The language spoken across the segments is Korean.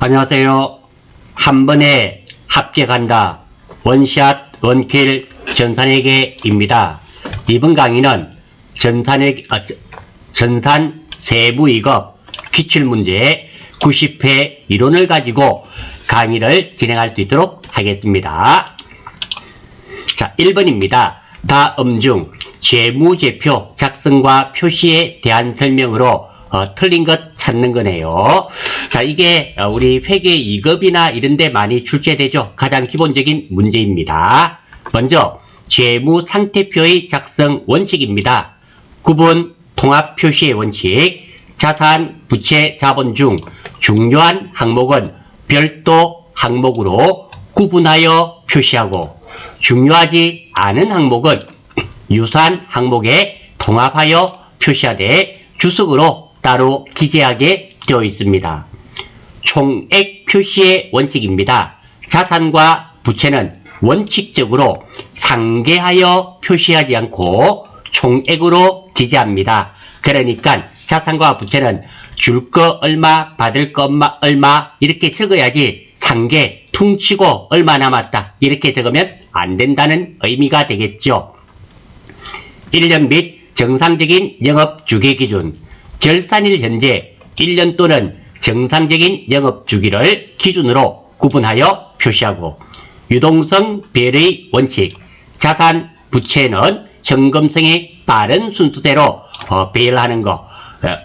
안녕하세요. 한 번에 합격한다. 원샷 원킬 전산회계입니다. 이번 강의는 전산 세부이급 기출문제 90회 이론을 가지고 강의를 진행할 수 있도록 하겠습니다. 자, 1번입니다. 다음 중 재무제표 작성과 표시에 대한 설명으로 틀린 것 찾는 거네요. 자, 이게 우리 회계 2급이나 이런 데 많이 출제되죠. 가장 기본적인 문제입니다. 먼저 재무상태표의 작성 원칙입니다. 구분 통합표시의 원칙. 자산, 부채, 자본 중 중요한 항목은 별도 항목으로 구분하여 표시하고 중요하지 않은 항목은 유사한 항목에 통합하여 표시하되 주석으로 따로 기재하게 되어 있습니다. 총액 표시의 원칙입니다. 자산과 부채는 원칙적으로 상계하여 표시하지 않고 총액으로 기재합니다. 그러니까 자산과 부채는 줄 거 얼마, 받을 거 얼마 이렇게 적어야지 상계, 퉁치고 얼마 남았다 이렇게 적으면 안 된다는 의미가 되겠죠. 1년 및 정상적인 영업 주기 기준. 결산일 현재 1년 또는 정상적인 영업 주기를 기준으로 구분하여 표시하고 유동성 배열의 원칙. 자산, 부채는 현금성이 빠른 순서대로 배열하는 거.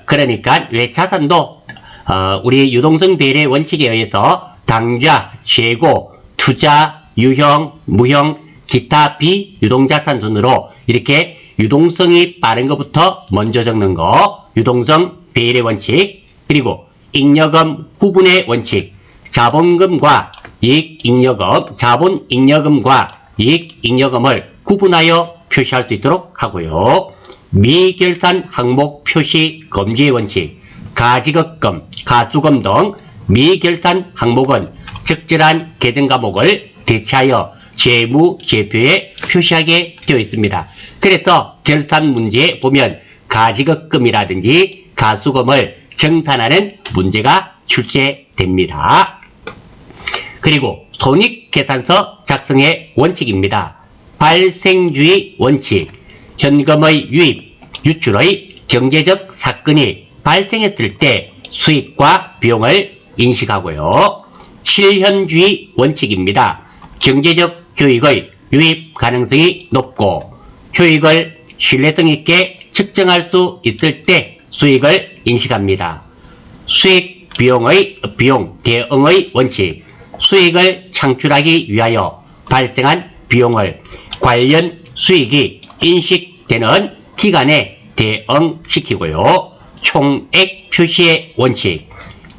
그러니까 왜 자산도 우리 유동성 배열의 원칙에 의해서 당좌, 재고, 투자, 유형, 무형, 기타 비유동자산 순으로 이렇게 유동성이 빠른 것부터 먼저 적는 거, 유동성 배열의 원칙. 그리고 잉여금 구분의 원칙. 자본금과 이익잉여금, 자본잉여금과 이익잉여금을 구분하여 표시할 수 있도록 하고요. 미결산 항목 표시 금지의 원칙. 가지급금, 가수금 등 미결산 항목은 적절한 계정 과목을 대체하여 재무제표에 표시하게 되어 있습니다. 그래서 결산 문제에 보면 가지급금이라든지 가수금을 정산하는 문제가 출제됩니다. 그리고 손익계산서 작성의 원칙입니다. 발생주의 원칙. 현금의 유입, 유출의 경제적 사건이 발생했을 때 수익과 비용을 인식하고요. 실현주의 원칙입니다. 경제적 효익의 유입 가능성이 높고 효익을 신뢰성 있게 측정할 수 있을 때 수익을 인식합니다. 수익 비용의 대응의 원칙. 수익을 창출하기 위하여 발생한 비용을 관련 수익이 인식되는 기간에 대응시키고요. 총액 표시의 원칙.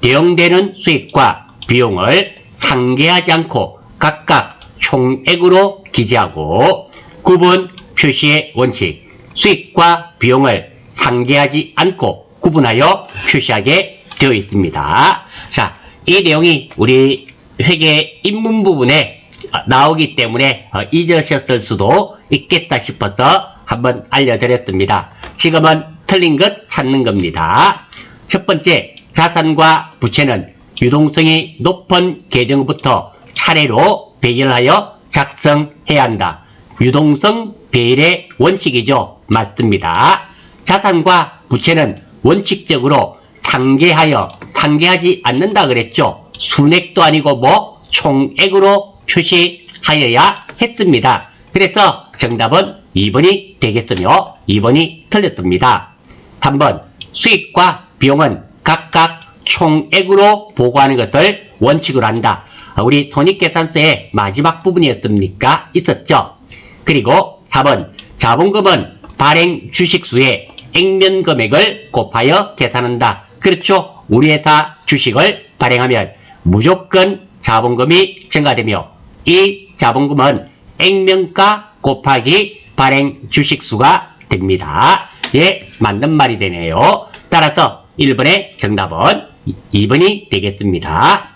대응되는 수익과 비용을 상계하지 않고 각각 총액으로 기재하고 구분 표시의 원칙. 수익과 비용을 상계하지 않고 구분하여 표시하게 되어 있습니다. 자, 이 내용이 우리 회계 입문 부분에 나오기 때문에 잊으셨을 수도 있겠다 싶어서 한번 알려드렸습니다. 지금은 틀린 것 찾는 겁니다. 첫 번째, 자산과 부채는 유동성이 높은 계정부터 차례로 배열하여 작성해야 한다. 유동성 배열의 원칙이죠. 맞습니다. 자산과 부채는 원칙적으로 상계하지 않는다 그랬죠. 순액도 아니고 총액으로 표시하여야 했습니다. 그래서 정답은 2번이 되겠으며 2번이 틀렸습니다. 3번, 수익과 비용은 각각 총액으로 보고하는 것을 원칙으로 한다. 우리 손익계산서의 마지막 부분이었습니까? 있었죠. 그리고 4번, 자본금은 발행 주식수의 액면 금액을 곱하여 계산한다. 그렇죠. 우리 회사 주식을 발행하면 무조건 자본금이 증가되며 이 자본금은 액면가 곱하기 발행 주식수가 됩니다. 예, 맞는 말이 되네요. 따라서 1번의 정답은 2번이 되겠습니다.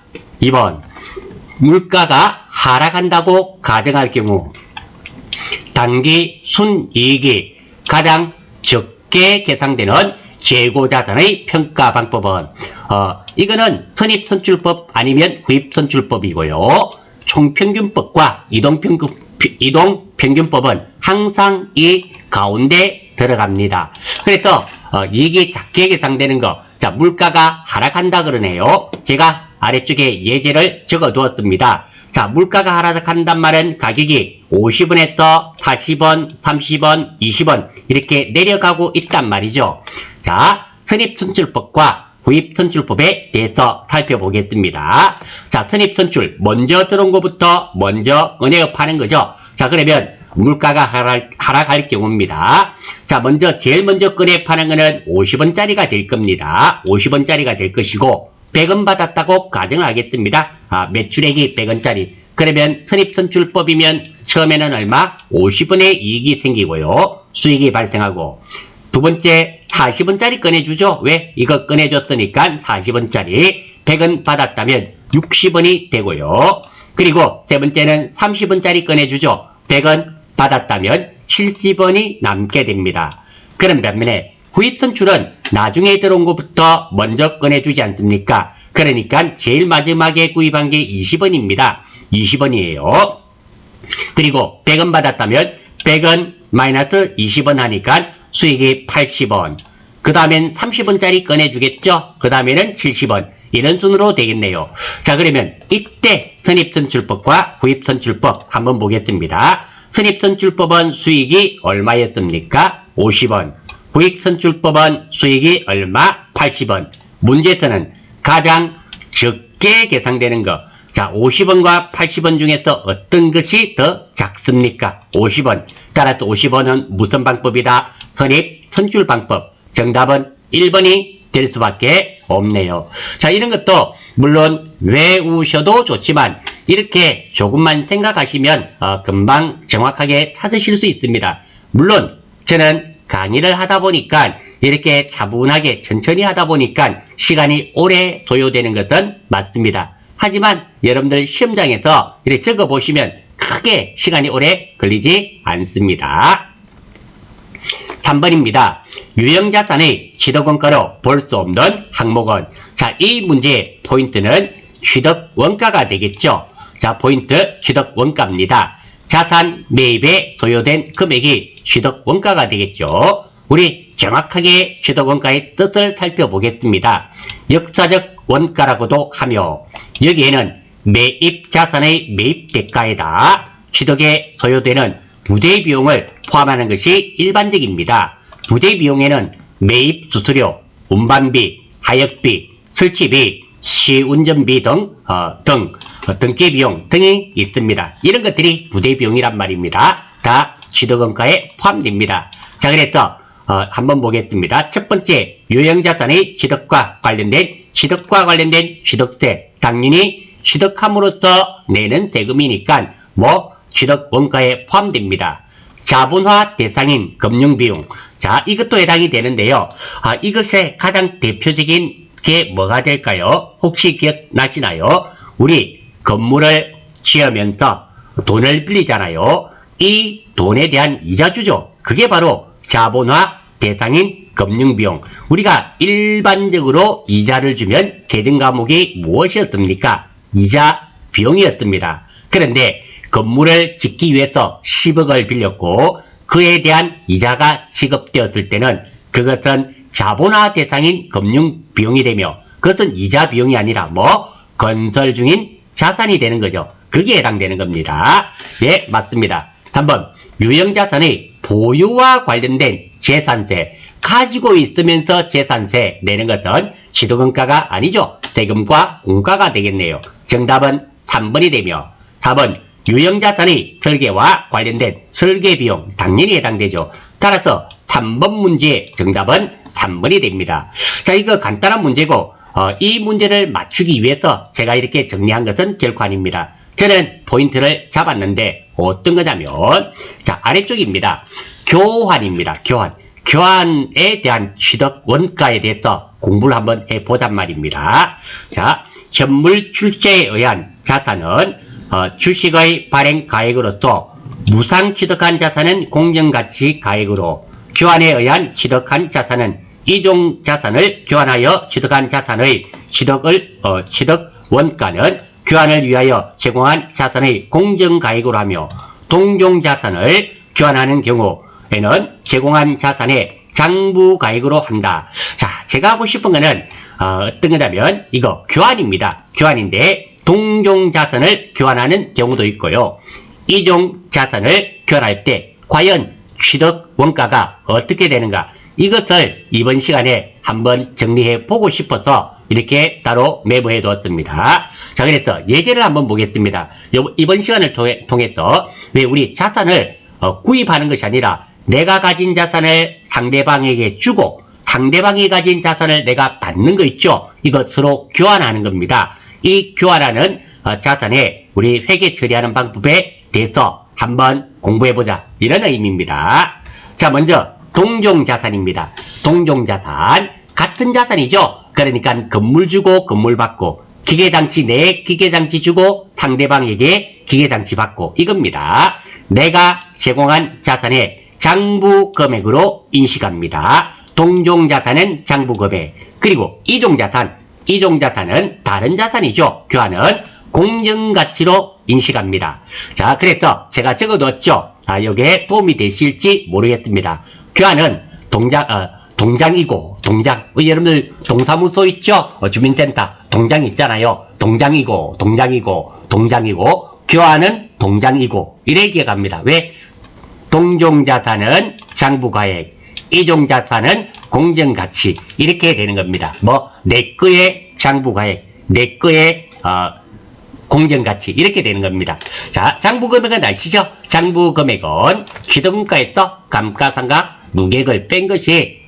2번, 물가가 하락한다고 가정할 경우 단기 순이익이 가장 적게 계상되는 재고자산의 평가 방법은 이거는 선입선출법 아니면 구입선출법이고요. 총평균법과 이동평균법은 항상 이 가운데 들어갑니다. 그래서 이익이 작게 계산되는 거, 자, 물가가 하락한다 그러네요. 제가 아래쪽에 예제를 적어 두었습니다. 자, 물가가 하락한단 말은 가격이 50원에서 40원, 30원, 20원 이렇게 내려가고 있단 말이죠. 자, 선입선출법과 구입선출법에 대해서 살펴보겠습니다. 자, 선입선출 먼저 들어온 것부터 먼저 은행업하는 거죠. 자, 그러면 물가가 하락할 경우입니다. 자, 제일 먼저 꺼내 파는 거는 50원짜리가 될 겁니다. 50원짜리가 될 것이고, 100원 받았다고 가정을 하겠습니다. 매출액이 100원짜리. 그러면 선입선출법이면 처음에는 얼마? 50원의 이익이 생기고요. 수익이 발생하고. 두 번째, 40원짜리 꺼내주죠. 왜? 이거 꺼내줬으니까 40원짜리. 100원 받았다면 60원이 되고요. 그리고 세 번째는 30원짜리 꺼내주죠. 100원 받았다면 70원이 남게 됩니다. 그런 반면에 구입선출은 나중에 들어온 것부터 먼저 꺼내주지 않습니까? 그러니까 제일 마지막에 구입한 게 20원입니다. 20원이에요. 그리고 100원 받았다면 100원 마이너스 20원 하니까 수익이 80원. 그 다음엔 30원짜리 꺼내주겠죠? 그 다음에는 70원. 이런 순으로 되겠네요. 자, 그러면 이때 선입선출법과 구입선출법 한번 보겠습니다. 선입선출법은 수익이 얼마였습니까? 50원. 구입선출법은 수익이 얼마? 80원. 문제에서는 가장 적게 계산되는 거. 자, 50원과 80원 중에서 어떤 것이 더 작습니까? 50원. 따라서 50원은 무슨 방법이다? 선입선출 방법. 정답은 1번이 될 수밖에 없네요. 자, 이런 것도 물론 외우셔도 좋지만 이렇게 조금만 생각하시면 금방 정확하게 찾으실 수 있습니다. 물론 저는 강의를 하다 보니까 이렇게 차분하게 천천히 하다 보니까 시간이 오래 소요되는 것은 맞습니다. 하지만 여러분들 시험장에서 이렇게 적어보시면 크게 시간이 오래 걸리지 않습니다. 3번입니다. 유형자산의 취득원가로 볼 수 없는 항목은, 자, 이 문제의 포인트는 취득원가가 되겠죠. 자, 포인트 취득원가입니다. 자산 매입에 소요된 금액이 취득원가가 되겠죠. 우리 정확하게 취득원가의 뜻을 살펴보겠습니다. 역사적 원가라고도 하며 여기에는 매입 자산의 매입 대가에다 취득에 소요되는 부대 비용을 포함하는 것이 일반적입니다. 부대 비용에는 매입 수수료, 운반비, 하역비, 설치비, 시운전비 등기 비용 등이 있습니다. 이런 것들이 부대 비용이란 말입니다. 다 취득원가에 포함됩니다. 자, 그래서 한번 보겠습니다. 첫 번째, 유형자산의 취득과 관련된 취득세, 당연히 취득함으로써 내는 세금이니까 취득원가에 포함됩니다. 자본화 대상인 금융비용. 자, 이것도 해당이 되는데요. 이것의 가장 대표적인 게 뭐가 될까요? 혹시 기억나시나요? 우리 건물을 지으면서 돈을 빌리잖아요. 이 돈에 대한 이자 주죠. 그게 바로 자본화 대상인 금융비용. 우리가 일반적으로 이자를 주면 계정 과목이 무엇이었습니까? 이자 비용이었습니다. 그런데 건물을 짓기 위해서 10억을 빌렸고 그에 대한 이자가 지급되었을 때는 그것은 자본화 대상인 금융비용이 되며 그것은 이자 비용이 아니라 건설 중인 자산이 되는 거죠. 그게 해당되는 겁니다. 예, 맞습니다. 3번, 유형자산의 보유와 관련된 재산세. 가지고 있으면서 재산세 내는 것은 취득원가가 아니죠. 세금과 공과가 되겠네요. 정답은 3번이 되며 4번, 유형자산의 설계와 관련된 설계비용 당연히 해당되죠. 따라서 3번 문제의 정답은 3번이 됩니다. 자, 이거 간단한 문제고 이 문제를 맞추기 위해서 제가 이렇게 정리한 것은 결코 아닙니다. 저는 포인트를 잡았는데 어떤 거냐면 자, 아래쪽입니다. 교환입니다. 교환에 대한 취득 원가에 대해서 공부를 한번 해보잔 말입니다. 자, 현물 출제에 의한 자산은 주식의 발행 가액으로서 무상 취득한 자산은 공정가치 가액으로, 교환에 의한 취득한 자산은 이종 자산을 교환하여 취득한 자산의 취득 원가는 교환을 위하여 제공한 자산의 공정가액으로 하며, 동종 자산을 교환하는 경우에는 제공한 자산의 장부가액으로 한다. 자, 제가 하고 싶은 거는 어떤 거냐면 이거 교환입니다. 교환인데 동종 자산을 교환하는 경우도 있고요. 이종 자산을 교환할 때 과연 취득 원가가 어떻게 되는가, 이것을 이번 시간에 한번 정리해 보고 싶어서 이렇게 따로 메모해 두었습니다. 자, 그래서 예제를 한번 보겠습니다. 이번 시간을 통해서 왜 우리 자산을 구입하는 것이 아니라 내가 가진 자산을 상대방에게 주고 상대방이 가진 자산을 내가 받는 거 있죠. 이것으로 교환하는 겁니다. 이 교환하는 자산에 우리 회계 처리하는 방법에 대해서 한번 공부해보자, 이런 의미입니다. 자, 먼저 동종자산입니다. 동종자산, 같은 자산이죠. 그러니까 건물 주고 건물 받고, 기계장치 내 기계장치 주고 상대방에게 기계장치 받고, 이겁니다. 내가 제공한 자산의 장부 금액으로 인식합니다. 동종자산은 장부 금액. 그리고 이종자산은 다른 자산이죠. 교환은 공정가치로 인식합니다. 자, 그래서 제가 적어뒀죠. 여기에 도움이 되실지 모르겠습니다. 교환은 동장이고, 여러분들 동사무소 있죠? 주민센터 동장 있잖아요. 동장이고, 교환은 동장이고, 이래 기억합니다. 왜? 동종자산은 장부가액, 이종자산은 공정가치, 이렇게 되는 겁니다. 내 거의 장부가액, 내 거의 공정가치, 이렇게 되는 겁니다. 자, 장부금액은 아시죠? 장부금액은 취득원가에서 감가상각 누계액을 뺀 것이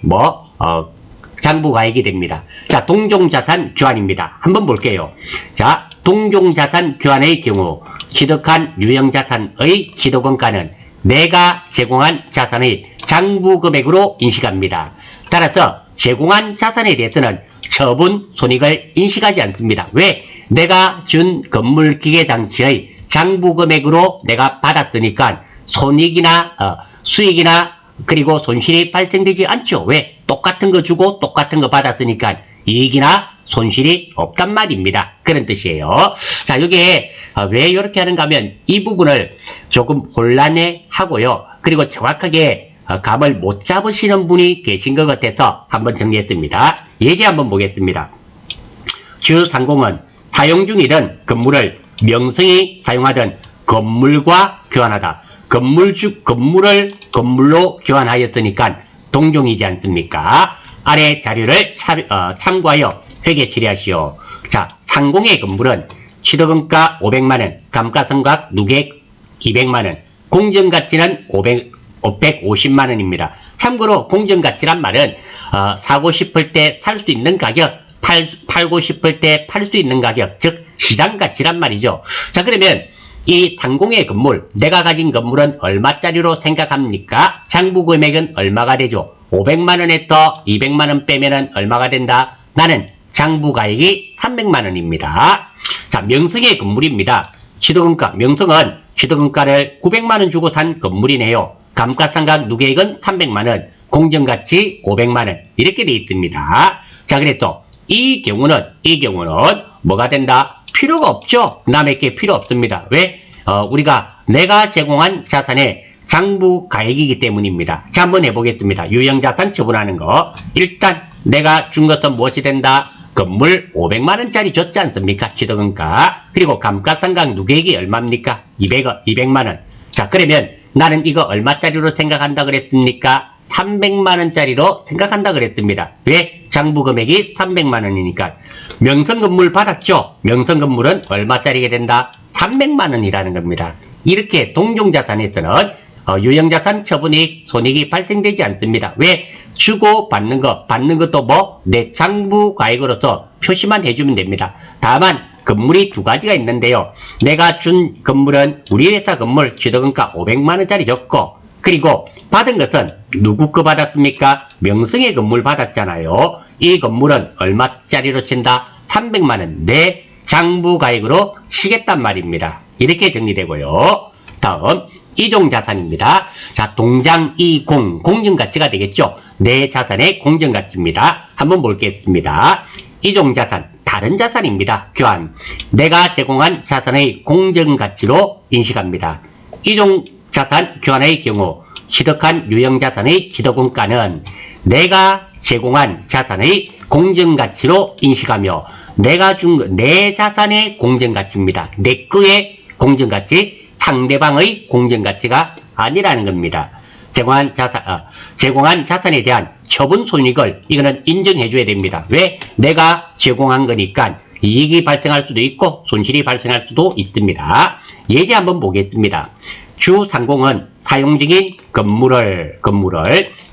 장부가액이 됩니다. 자, 동종자산 교환입니다. 한번 볼게요. 자, 동종자산 교환의 경우 취득한 유형자산의 취득원가는 내가 제공한 자산의 장부금액으로 인식합니다. 따라서 제공한 자산에 대해서는 처분 손익을 인식하지 않습니다. 왜? 내가 준 건물 기계장치의 장부금액으로 내가 받았으니까 손익이나 수익이나 그리고 손실이 발생되지 않죠. 왜? 똑같은 거 주고 똑같은 거 받았으니까 이익이나 손실이 없단 말입니다. 그런 뜻이에요. 자, 여기에 왜 이렇게 하는가 하면 이 부분을 조금 혼란해 하고요. 그리고 정확하게 감을 못 잡으시는 분이 계신 것 같아서 한번 정리했습니다. 예제 한번 보겠습니다. 주상공은 사용 중이던 건물을 명성이 사용하던 건물과 교환하다. 건물을 건물로 교환하였으니까 동종이지 않습니까? 아래 자료를 참고하여 회계 처리하시오. 자, 상공의 건물은 취득원가 500만원, 감가상각 누계액 200만원, 공정가치는 550만원입니다. 참고로 공정가치란 말은 사고 싶을 때 살 수 있는 가격, 팔고 싶을 때 팔 수 있는 가격, 즉 시장가치란 말이죠. 자, 그러면 이 상공의 건물, 내가 가진 건물은 얼마짜리로 생각합니까? 장부금액은 얼마가 되죠? 500만원에서 200만원 빼면은 얼마가 된다? 나는 장부가액이 300만원입니다. 자, 명성의 건물입니다. 취득원가, 명성은 취득원가를 900만원 주고 산 건물이네요. 감가상각 누계액은 300만원, 공정가치 500만원, 이렇게 되어 있습니다. 자, 그래서 이 경우는 뭐가 된다? 필요가 없죠. 남에게 필요 없습니다. 왜? 우리가 내가 제공한 자산의 장부가액이기 때문입니다. 자, 한번 해보겠습니다. 유형자산 처분하는 거. 일단 내가 준 것은 무엇이 된다? 건물 500만원짜리 줬지 않습니까? 취득원가. 그리고 감가상각 누계액이 얼마입니까? 200만원. 자, 그러면 나는 이거 얼마짜리로 생각한다 그랬습니까? 300만원짜리로 생각한다 그랬습니다. 왜? 장부금액이 300만원이니까. 명성건물 받았죠? 명성건물은 얼마짜리가 된다? 300만원이라는 겁니다. 이렇게 동종자산에서는 유형자산 처분이익, 손익이 발생되지 않습니다. 왜? 주고 받는 것도 내 장부가액으로서 표시만 해주면 됩니다. 다만 건물이 두 가지가 있는데요. 내가 준 건물은 우리 회사 건물 취득원가 500만원짜리 줬고, 그리고 받은 것은 누구 거 받았습니까? 명성의 건물 받았잖아요. 이 건물은 얼마짜리로 친다? 300만원 내 장부가액으로 치겠단 말입니다. 이렇게 정리되고요. 다음 이종자산입니다. 자, 동장이공, 공정가치가 되겠죠. 내 자산의 공정가치입니다. 한번 보겠습니다. 이종자산, 다른 자산입니다. 교환, 내가 제공한 자산의 공정가치로 인식합니다. 이종자산 교환의 경우 취득한 유형자산의 취득원가는 내가 제공한 자산의 공정가치로 인식하며 내가 준 내 자산의 공정가치입니다. 내 거의 공정가치, 상대방의 공정가치가 아니라는 겁니다. 제공한 자산에 대한 처분 손익을 이거는 인정해줘야 됩니다. 왜? 내가 제공한 거니까 이익이 발생할 수도 있고 손실이 발생할 수도 있습니다. 예제 한번 보겠습니다. 주상공은 사용 중인 건물을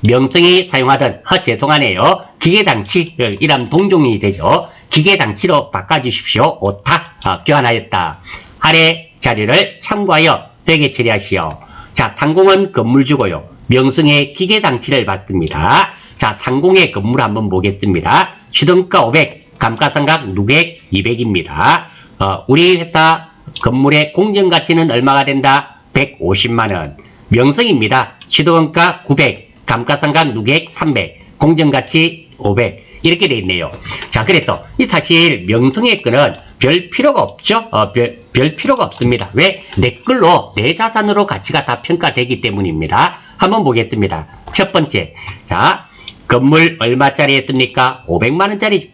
명성이 사용하던 죄송하네요. 기계장치 이란 동종이 되죠. 기계장치로 바꿔주십시오. 오타 교환하였다. 아래 자료를 참고하여 회계 처리하시오. 자, 상공은 건물주고요. 명성의 기계장치를 받습니다. 자, 상공의 건물 한번 보겠습니다. 취등가 500, 감가상각 누객 200입니다. 우리 회사 건물의 공정가치는 얼마가 된다? 150만원. 명성입니다. 취득원가 900, 감가상각 누객 300, 공정가치 500. 이렇게 돼 있네요. 자, 그래서 이 사실 명성의 건은 별 필요가 없죠. 별 필요가 없습니다. 왜? 내 걸로 내 자산으로 가치가 다 평가되기 때문입니다. 한번 보겠습니다. 첫 번째, 자, 건물 얼마짜리 했습니까? 500만원짜리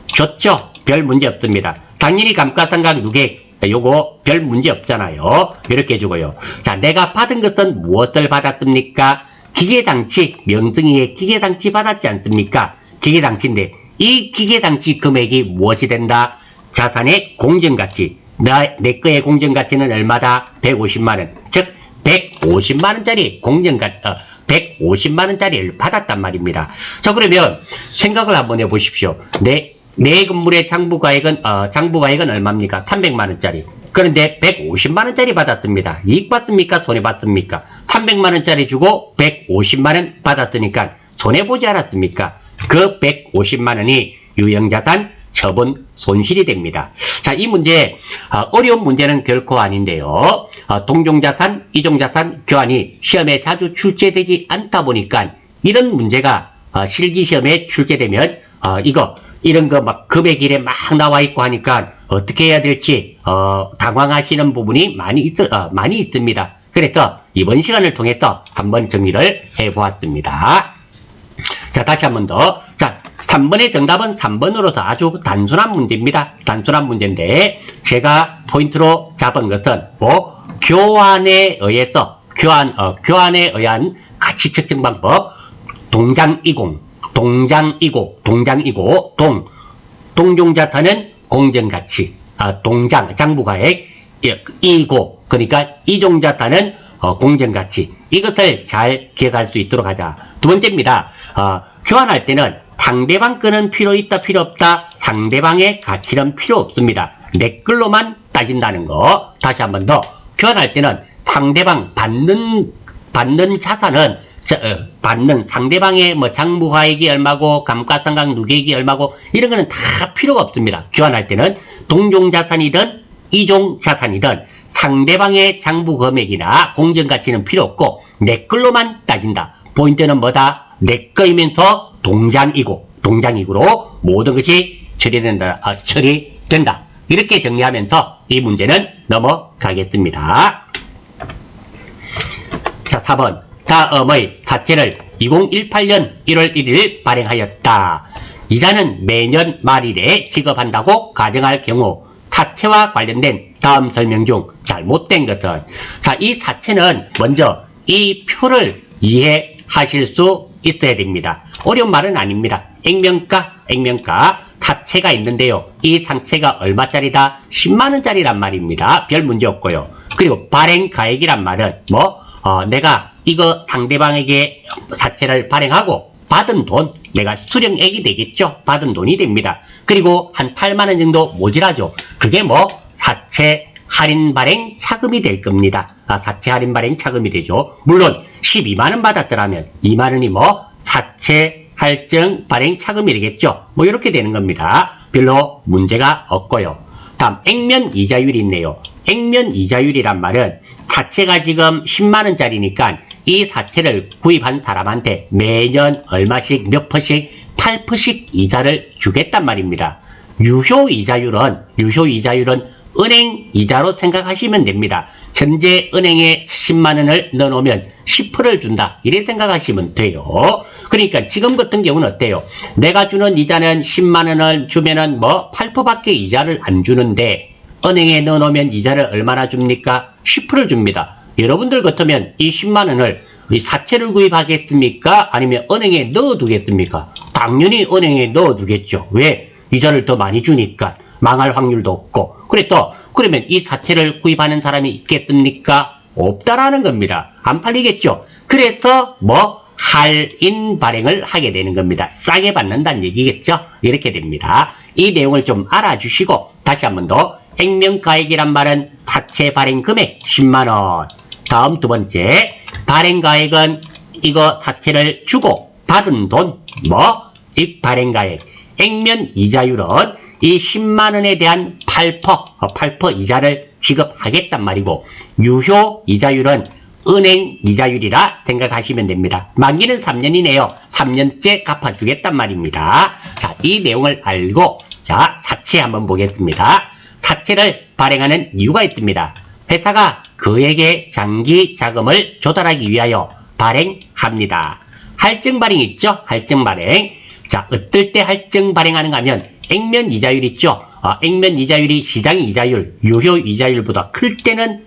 줬죠. 별 문제 없습니다. 당연히 감가상각 누객 요거 별 문제 없잖아요. 이렇게 해주고요. 자, 내가 받은 것은 무엇을 받았습니까? 기계장치, 명승이의 기계장치 받았지 않습니까? 기계장치인데 이 기계장치 금액이 무엇이 된다? 자산의 공정가치. 내 거의 공정가치는 얼마다? 150만원. 즉 150만원짜리 공정가치 150만원짜리를 받았단 말입니다. 자, 그러면 생각을 한번 해보십시오. 내 건물의 장부가액은 얼마입니까? 300만원짜리. 그런데 150만원짜리 받았습니다. 이익 받습니까? 손해받습니까? 300만원짜리 주고 150만원 받았으니까 손해보지 않았습니까? 그 150만원이 유형자산 처분 손실이 됩니다. 자, 이 문제 어려운 문제는 결코 아닌데요. 동종자산, 이종자산 교환이 시험에 자주 출제되지 않다 보니까 이런 문제가 실기시험에 출제되면 이런 거 막 금액일에 막 나와 있고 하니까 어떻게 해야 될지 당황하시는 부분이 많이 있습니다. 그래서 이번 시간을 통해서 한번 정리를 해보았습니다. 자, 다시 한 번 더. 자, 3번의 정답은 3번으로서 아주 단순한 문제입니다. 단순한 문제인데 제가 포인트로 잡은 것은 교환에 의한 가치 측정 방법, 동장이고, 동종자산은 공정가치, 장부가액, 이고, 그러니까 이종자산은 공정가치. 이것을 잘 기억할 수 있도록 하자. 두 번째입니다. 교환할 때는 상대방 거는 필요 있다, 필요 없다. 상대방의 가치는 필요 없습니다. 내 걸로만 따진다는 거. 다시 한 번 더. 교환할 때는 상대방 받는 자산은 받는 상대방의 장부가액이 얼마고 감가상각 누계액이 얼마고 이런 거는 다 필요가 없습니다. 교환할 때는 동종자산이든 이종자산이든 상대방의 장부금액이나 공정가치는 필요 없고 내 걸로만 따진다. 포인트는 뭐다? 내 거이면서 동장이고로 모든 것이 처리된다. 이렇게 정리하면서 이 문제는 넘어가겠습니다. 자, 4번. 다음의 사채를 2018년 1월 1일 발행하였다. 이자는 매년 말일에 지급한다고 가정할 경우 사채와 관련된 다음 설명 중 잘못된 것은, 자, 이 사채는 먼저 이 표를 이해하실 수 있어야 됩니다. 어려운 말은 아닙니다. 액면가 사채가 있는데요. 이 사채가 얼마짜리다? 10만원짜리란 말입니다. 별 문제 없고요. 그리고 발행가액이란 말은 내가 이거 상대방에게 사채를 발행하고 받은 돈, 내가 수령액이 되겠죠. 받은 돈이 됩니다. 그리고 한 8만원 정도 모자라죠. 그게 사채 할인 발행 차금이 될 겁니다. 사채 할인 발행 차금이 되죠. 물론 12만원 받았더라면 2만원이 사채 할증 발행 차금이 되겠죠. 이렇게 되는 겁니다. 별로 문제가 없고요. 다음 액면 이자율이 있네요. 액면 이자율이란 말은 사채가 지금 10만원짜리니까 이 사채를 구입한 사람한테 매년 얼마씩 몇 퍼씩 8% 이자를 주겠단 말입니다. 유효이자율은 은행 이자로 생각하시면 됩니다. 현재 은행에 10만원을 넣어놓으면 10%를 준다. 이렇게 생각하시면 돼요. 그러니까 지금 같은 경우는 어때요? 내가 주는 이자는 10만원을 주면은 8%밖에 이자를 안 주는데 은행에 넣어놓으면 이자를 얼마나 줍니까? 10%를 줍니다. 여러분들 같으면 이 10만원을 사채를 구입하겠습니까? 아니면 은행에 넣어두겠습니까? 당연히 은행에 넣어두겠죠. 왜? 이자를 더 많이 주니까 망할 확률도 없고. 그러면 이 사채를 구입하는 사람이 있겠습니까? 없다라는 겁니다. 안 팔리겠죠. 그래서 할인 발행을 하게 되는 겁니다. 싸게 받는다는 얘기겠죠. 이렇게 됩니다. 이 내용을 좀 알아주시고 다시 한 번 더 액면가액이란 말은 사채 발행 금액 10만원. 다음 두 번째, 발행가액은 이거 사채를 주고 받은 돈, 이 발행가액. 액면 이자율은 이 10만원에 대한 8% 이자를 지급하겠단 말이고, 유효 이자율은 은행 이자율이라 생각하시면 됩니다. 만기는 3년이네요. 3년째 갚아주겠단 말입니다. 자, 이 내용을 알고, 자, 사채 한번 보겠습니다. 사채를 발행하는 이유가 있습니다. 회사가 그에게 장기 자금을 조달하기 위하여 발행합니다. 할증 발행 있죠? 할증 발행. 자, 어떨 때 할증 발행하는가 하면 액면 이자율 있죠? 액면 이자율이 시장 이자율, 유효 이자율보다 클 때는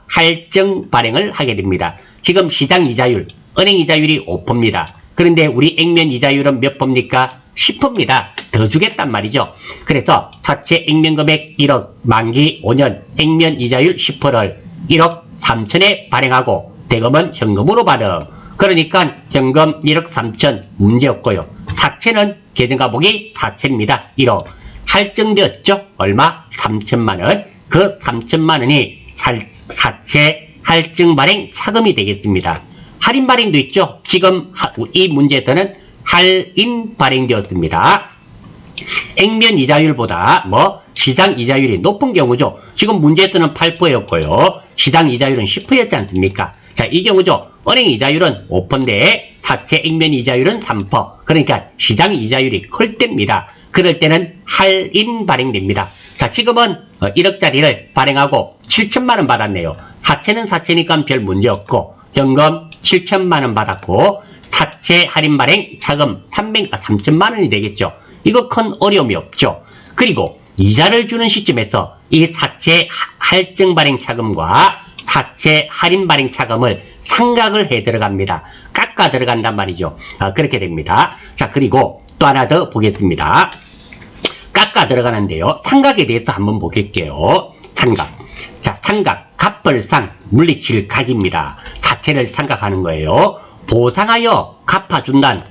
할증 발행을 하게 됩니다. 지금 시장 이자율, 은행 이자율이 5%입니다. 그런데 우리 액면 이자율은 몇 %입니까? 10%입니다. 더 주겠단 말이죠. 그래서 사채 액면 금액 1억, 만기 5년, 액면 이자율 10%를 1억 3천에 발행하고 대금은 현금으로 받아. 그러니까 현금 1억 3천 문제없고요. 사채는 계정가복이 사채입니다. 1억. 할증되었죠? 얼마? 3천만원. 그 3천만원이 사채 할증 발행 차금이 되겠습니다. 할인 발행도 있죠? 지금 이 문제에서는 할인 발행되었습니다. 액면 이자율보다 시장 이자율이 높은 경우죠. 지금 문제에서는 8%였고요. 시장 이자율은 10%였지 않습니까? 자, 이 경우죠. 은행 이자율은 5%인데 사채 액면 이자율은 3%. 그러니까 시장 이자율이 클 때입니다. 그럴 때는 할인 발행됩니다. 자, 지금은 1억짜리를 발행하고 7천만원 받았네요. 사채는 사채니까 별 문제 없고 현금 7천만원 받았고 사채 할인 발행 차금 3천만원이 되겠죠. 이거 큰 어려움이 없죠. 그리고 이자를 주는 시점에서 이 사채 할증 발행 차금과 사채 할인 발행 차금을 상각을 해 들어갑니다. 깎아 들어간단 말이죠. 그렇게 됩니다. 자, 그리고 또 하나 더 보겠습니다. 깎아 들어가는데요. 상각에 대해서 한번 보겠게요. 상각. 자, 상각, 갑벌상, 물리칠 각입니다. 사채를 상각하는 거예요. 보상하여 갚아준다는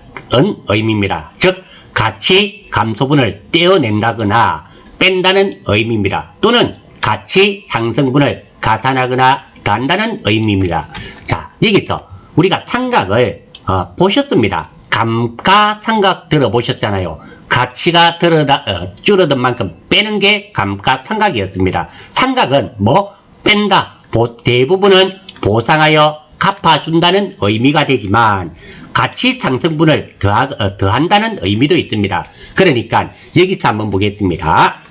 의미입니다. 즉, 가치 감소분을 떼어낸다거나 뺀다는 의미입니다. 또는 가치 상승분을 가산하거나 단다는 의미입니다. 자, 여기서 우리가 상각을 보셨습니다. 감가상각 들어보셨잖아요. 가치가 줄어든 만큼 빼는 게 감가상각이었습니다. 상각은 뺀다. 대부분은 보상하여 갚아준다는 의미가 되지만 가치 상승분을 더한다는 의미도 있습니다. 그러니까 여기서 한번 보겠습니다.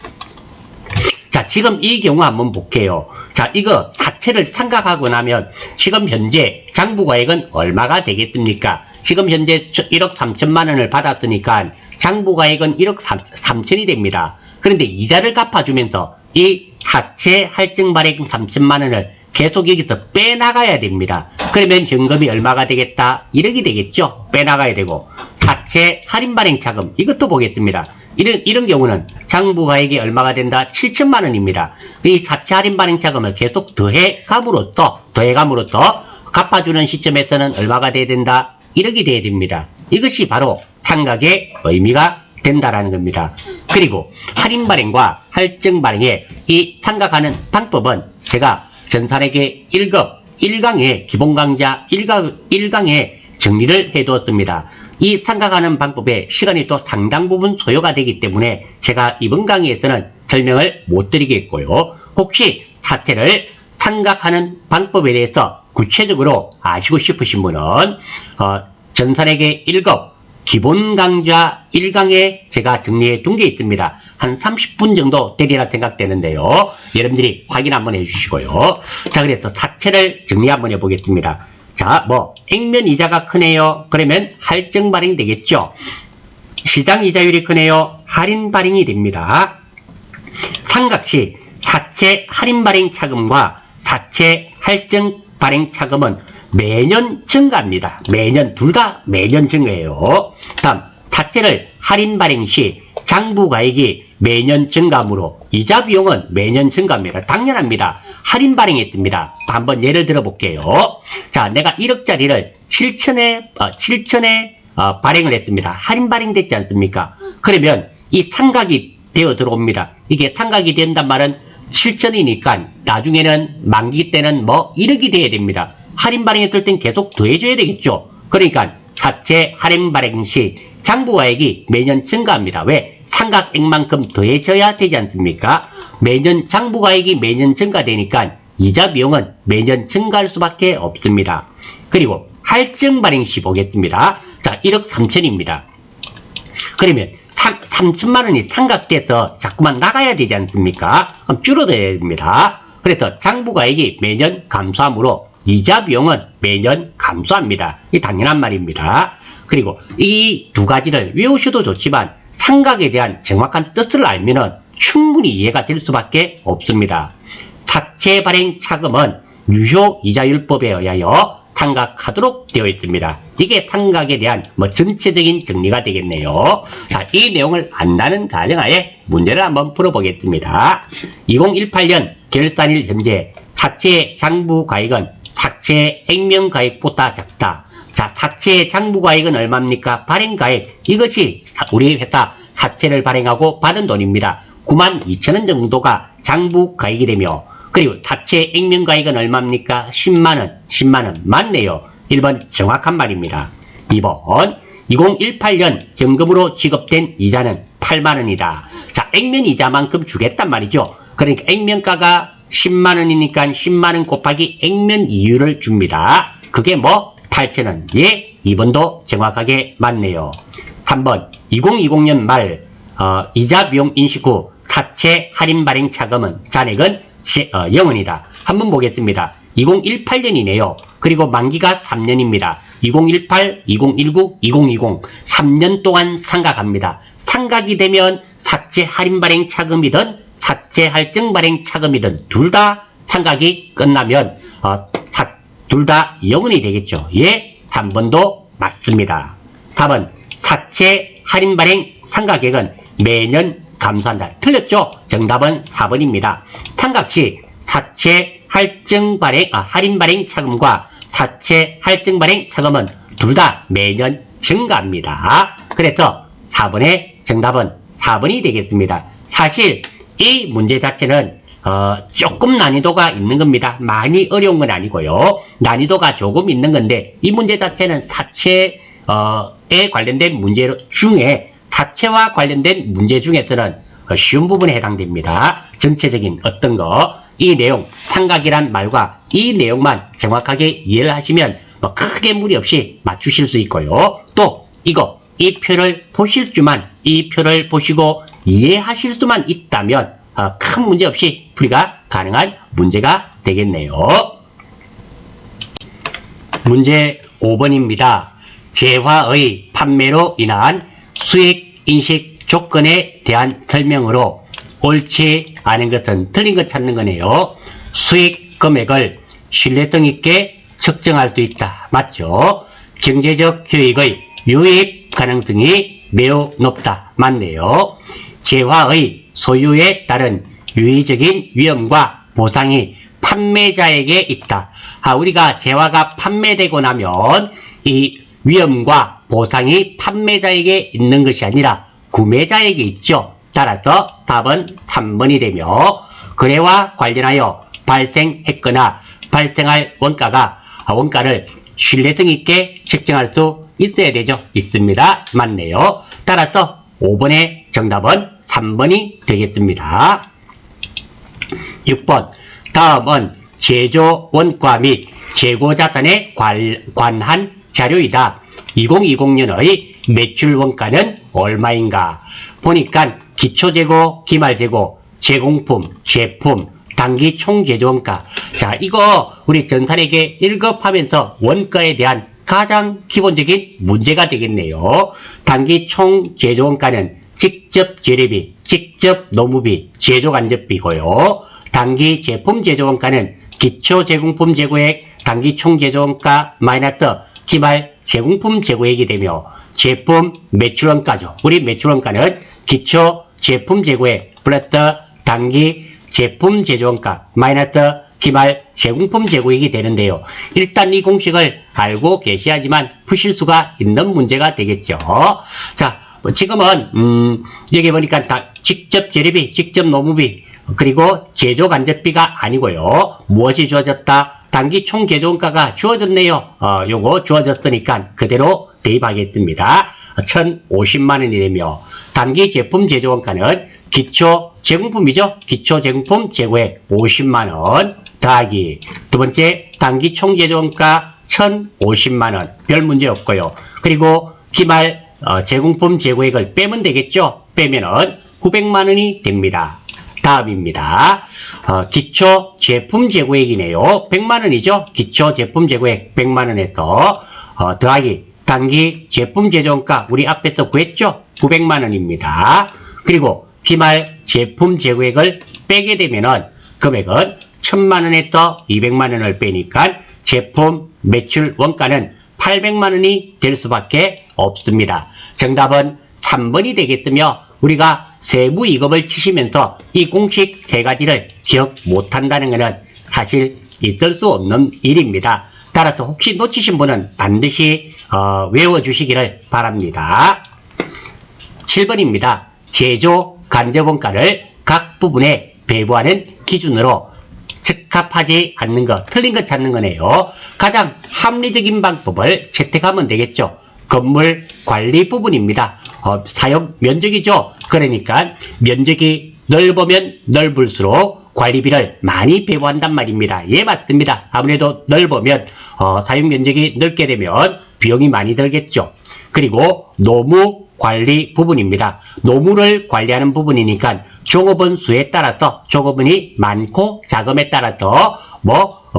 자, 지금 이 경우 한번 볼게요. 자, 이거 사채를 상각하고 나면 지금 현재 장부가액은 얼마가 되겠습니까? 지금 현재 1억 3천만 원을 받았으니까 장부가액은 1억 3천이 됩니다. 그런데 이자를 갚아주면서 이 사채 할증 발행 3천만 원을 계속 여기서 빼나가야 됩니다. 그러면 현금이 얼마가 되겠다? 1억이 되겠죠? 빼나가야 되고 사채 할인 발행 차금 이것도 보겠습니다. 이런 경우는 장부가액이 얼마가 된다? 7천만 원입니다. 이 사채 할인 발행 차금을 계속 더해감으로써 갚아주는 시점에서는 얼마가 돼야 된다? 1억이 돼야 됩니다. 이것이 바로 상각의 의미가 된다라는 겁니다. 그리고 할인 발행과 할증 발행의 이 상각하는 방법은 제가 전산에게 1급 1강의 기본 강좌 1강에 정리를 해두었습니다. 이 상각하는 방법에 시간이 또 상당 부분 소요가 되기 때문에 제가 이번 강의에서는 설명을 못 드리겠고요. 혹시 삼각하는 방법에 대해서 구체적으로 아시고 싶으신 분은 전산에게 1급 기본 강좌 1강에 제가 정리해 둔 게 있습니다. 한 30분 정도 되리라 생각되는데요. 여러분들이 확인 한번 해주시고요. 자, 그래서 사채를 정리 한번 해보겠습니다. 자, 액면 이자가 크네요. 그러면 할증 발행 되겠죠. 시장 이자율이 크네요. 할인 발행이 됩니다. 삼각시 사채 할인 발행 차금과 사채 할증 발행 차금은 매년 증가합니다. 매년, 둘 다 매년 증가해요. 다음, 사채를 할인 발행 시 장부가액이 매년 증가하므로 이자 비용은 매년 증가합니다. 당연합니다. 할인 발행했습니다. 한번 예를 들어 볼게요. 자, 내가 1억짜리를 7천에 발행을 했습니다. 할인 발행됐지 않습니까? 그러면 이 상각이 되어 들어옵니다. 이게 상각이 된단 말은 7천이니까 나중에는 만기 때는 1억이 돼야 됩니다. 할인 발행했을 땐 계속 더해줘야 되겠죠. 그러니까 사채 할인 발행 시 장부가액이 매년 증가합니다. 왜? 상각액만큼 더해져야 되지 않습니까? 매년 장부가액이 매년 증가되니까 이자 비용은 매년 증가할 수밖에 없습니다. 그리고 할증 발행 시 보겠습니다. 자, 1억 3천입니다. 그러면 3천만 원이 삼각돼서 자꾸만 나가야 되지 않습니까? 그럼 줄어들어야 됩니다. 그래서 장부가액이 매년 감소하므로 이자 비용은 매년 감소합니다. 이 당연한 말입니다. 그리고 이 두 가지를 외우셔도 좋지만 삼각에 대한 정확한 뜻을 알면은 충분히 이해가 될 수밖에 없습니다. 사채 발행 차금은 유효 이자율법에 의하여 삼각하도록 되어 있습니다. 이게 삼각에 대한 전체적인 정리가 되겠네요. 자, 이 내용을 안다는 가정하에 문제를 한번 풀어보겠습니다. 2018년 결산일 현재 사채 장부가액은 사채 액면가액보다 작다. 자, 사채 장부가액은 얼마입니까? 발행가액. 이것이 우리 회사 사채를 발행하고 받은 돈입니다. 92,000원 정도가 장부가액이 되며, 그리고 사채 액면가액은 얼마입니까? 10만원. 10만원. 맞네요. 1번 정확한 말입니다. 2번 2018년 현금으로 지급된 이자는 8만원이다. 자, 액면 이자만큼 주겠단 말이죠. 그러니까 액면가가 10만원이니까 10만원 곱하기 액면 이율을 줍니다. 그게 8,000원. 예, 2번도 정확하게 맞네요. 3번 2020년 말 이자 비용 인식 후 사채 할인 발행 차금은 잔액은 0원이다. 한번 보겠습니다. 2018년이네요. 그리고 만기가 3년입니다. 2018, 2019, 2020 3년 동안 상각합니다. 상각이 되면 사채 할인 발행 차금이든 사채 할증 발행 차금이든 둘 다 상각이 끝나면 둘 다 0원이 되겠죠. 예, 3번도 맞습니다. 4번 사채 할인 발행 상각액은 매년 감소한다. 틀렸죠? 정답은 4번입니다. 상각시 사채 할증 발행 할인 발행 차금과 사채 할증 발행 차금은 둘 다 매년 증가합니다. 그래서 4번의 정답은 4번이 되겠습니다. 사실 이 문제 자체는 조금 난이도가 있는 겁니다. 많이 어려운 건 아니고요. 난이도가 조금 있는 건데 이 문제 자체는 사채에 관련된 문제 중에 사채와 관련된 문제 중에서는 쉬운 부분에 해당됩니다. 전체적인 어떤 이 내용, 상각이란 말과 이 내용만 정확하게 이해를 하시면 크게 무리 없이 맞추실 수 있고요. 또 이 표를 보실 줄만, 이 표를 보시고 이해하실 수만 있다면 큰 문제 없이 풀이가 가능한 문제가 되겠네요. 문제 5번입니다. 재화의 판매로 인한 수익 인식 조건에 대한 설명으로 옳지 않은 것은 틀린 것 찾는 거네요. 수익 금액을 신뢰성 있게 측정할 수 있다. 맞죠? 경제적 효익의 유입 가능성이 매우 높다. 맞네요. 재화의 소유에 따른 유의적인 위험과 보상이 판매자에게 있다. 우리가 재화가 판매되고 나면 이 위험과 보상이 판매자에게 있는 것이 아니라 구매자에게 있죠. 따라서 답은 3번이 되며 거래와 관련하여 발생했거나 발생할 원가를 신뢰성 있게 측정할 수 있어야 되죠. 있습니다. 맞네요. 따라서 5번의 정답은 3번이 되겠습니다. 6번 다음은 제조 원가 및 재고 자산에 관한 자료이다. 2020년의 매출 원가는 얼마인가? 보니까 기초재고, 기말재고, 제공품, 제품, 단기 총제조원가. 자, 이거 우리 전산에게 1급하면서 원가에 대한 가장 기본적인 문제가 되겠네요. 단기 총제조원가는 직접 재료비, 직접 노무비, 제조간접비고요. 단기 제품 제조원가는 기초 제공품 재고액, 단기 총제조원가 마이너스 기말 제공품 재고액이 되며 제품 매출원가죠. 우리 매출원가는 기초 제품 재고액 플러스 단기 제품 제조원가 마이너스 기말 제공품 재고액이 되는데요. 일단 이 공식을 알고 계셔야지만 푸실 수가 있는 문제가 되겠죠. 자, 지금은 여기 보니까 다 직접 재료비, 직접 노무비, 그리고 제조 간접비가 아니고요. 무엇이 주어졌다? 단기 총 제조원가가 주어졌네요. 요거 주어졌으니까 그대로 대입하겠습니다. 1,050만 원이 되며 단기 제품 제조원가는 기초 제공품이죠. 기초 제공품 재고액 50만 원 더하기 두 번째 단기 총 제조원가 1,050만 원 별 문제 없고요. 그리고 기말 제공품 재고액을 빼면 되겠죠. 빼면은 900만 원이 됩니다. 다음입니다. 기초 제품 재고액이네요. 100만 원이죠. 기초 제품 재고액 100만 원에서 더하기 단기 제품 제조원가 우리 앞에서 구했죠. 900만 원입니다. 그리고 기말 제품 재고액을 빼게 되면은 금액은 1000만 원에서 200만 원을 빼니까 제품 매출 원가는 800만 원이 될 수밖에 없습니다. 정답은 3번이 되겠으며 우리가 세부 2급을 치시면서 이 공식 세 가지를 기억 못한다는 것은 사실 있을 수 없는 일입니다. 따라서 혹시 놓치신 분은 반드시 외워주시기를 바랍니다. 7번입니다. 제조 간접원가를 각 부분에 배부하는 기준으로 적합하지 않는 것, 틀린 것 찾는 거네요. 가장 합리적인 방법을 채택하면 되겠죠. 건물 관리 부분입니다. 사용 면적이죠. 그러니까 면적이 넓으면 넓을수록 관리비를 많이 배부한단 말입니다. 예, 맞습니다. 아무래도 넓으면 사용 면적이 넓게 되면 비용이 많이 들겠죠. 그리고 노무 관리 부분입니다. 노무를 관리하는 부분이니까 종업원 수에 따라서 종업원이 많고 작음에 따라서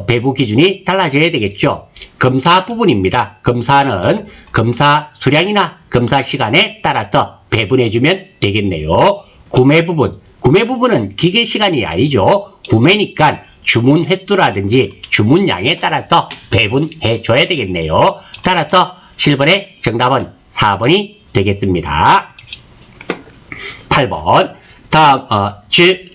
배부 기준이 달라져야 되겠죠. 검사 부분입니다. 검사는 검사 수량이나 검사 시간에 따라서 배분해주면 되겠네요. 구매 부분은 기계 시간이 아니죠. 구매니까 주문 횟수라든지 주문량에 따라서 배분해줘야 되겠네요. 따라서 7번의 정답은 4번이 되겠습니다. 8번 다음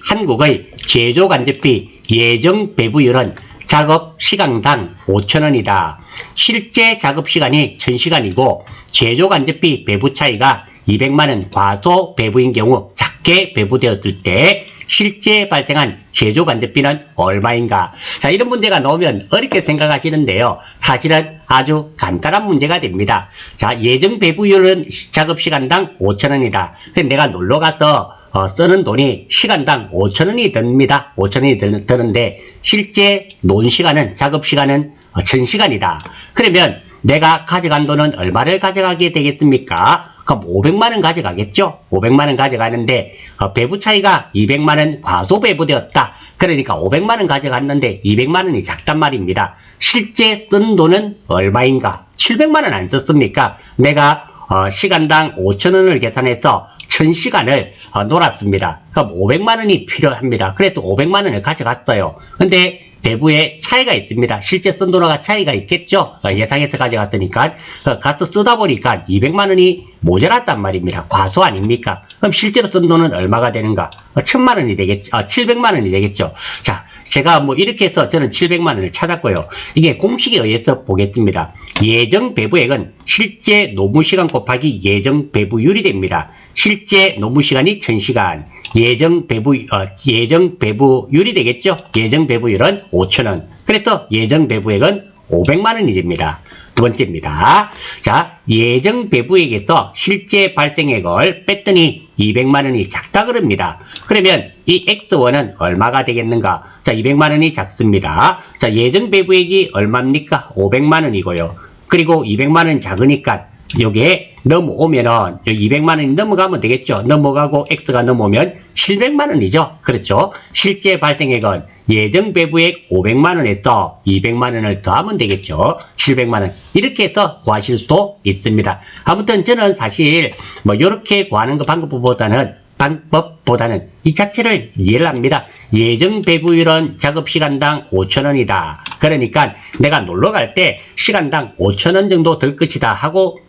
한국의 제조간접비 예정 배부율은 작업 시간당 5,000원이다. 실제 작업 시간이 1,000시간이고 제조간접비 배부 차이가 200만원 과소 배부인 경우 작게 배부되었을 때 실제 발생한 제조간접비는 얼마인가? 자, 이런 문제가 나오면 어렵게 생각하시는데요. 사실은 아주 간단한 문제가 됩니다. 자, 예정 배부율은 작업 시간당 5,000원이다. 내가 놀러가서 쓰는 돈이 시간당 5,000원이 듭니다. 5,000원이 드는데 실제 논 시간은 작업 시간은 1,000시간이다. 그러면 내가 가져간 돈은 얼마를 가져가게 되겠습니까? 그럼 500만원 가져가겠죠? 500만원 가져가는데 배부 차이가 200만원 과소 배부되었다. 그러니까 500만원 가져갔는데 200만원이 작단 말입니다. 실제 쓴 돈은 얼마인가? 700만원 안 썼습니까? 내가 시간당 5,000원을 계산해서 1,000시간을 놀았습니다. 그럼 500만원이 필요합니다. 그래서 500만원을 가져갔어요. 근데 배부에 차이가 있습니다. 실제 쓴 돈과 차이가 있겠죠. 예상해서 가져갔으니까 가서 쓰다 보니까 200만원이 모자랐단 말입니다. 과소 아닙니까? 그럼 실제로 쓴 돈은 얼마가 되는가? 1,000만원이 되겠죠. 700만원이 되겠죠. 자, 제가 이렇게 해서 저는 700만원을 찾았고요. 이게 공식에 의해서 보겠습니다. 예정 배부액은 실제 노무시간 곱하기 예정 배부율이 됩니다. 실제 노무시간이 1,000시간, 예정 배부율이 되겠죠. 예정 배부율은 5,000원. 그래서 예정 배부액은 500만원이 됩니다. 두 번째입니다. 자, 예정 배부에게서 실제 발생액을 뺐더니 200만원이 작다 그럽니다. 그러면 이 X1은 얼마가 되겠는가? 자, 200만원이 작습니다. 자, 예정 배부액이 얼마입니까? 500만원이고요. 그리고 200만원 작으니까 요게 넘어오면은 200만원이 넘어가면 되겠죠. 넘어가고 X가 넘어오면 700만원이죠. 그렇죠. 실제 발생액은 예정 배부액 500만원에서 200만원을 더하면 되겠죠. 700만원. 이렇게 해서 구하실 수도 있습니다. 아무튼 저는 사실 뭐 요렇게 구하는 거 방법보다는 이 자체를 이해를 합니다. 예정 배부율은 작업 시간당 5,000원이다. 그러니까 내가 놀러 갈 때 시간당 5,000원 정도 들 것이다 하고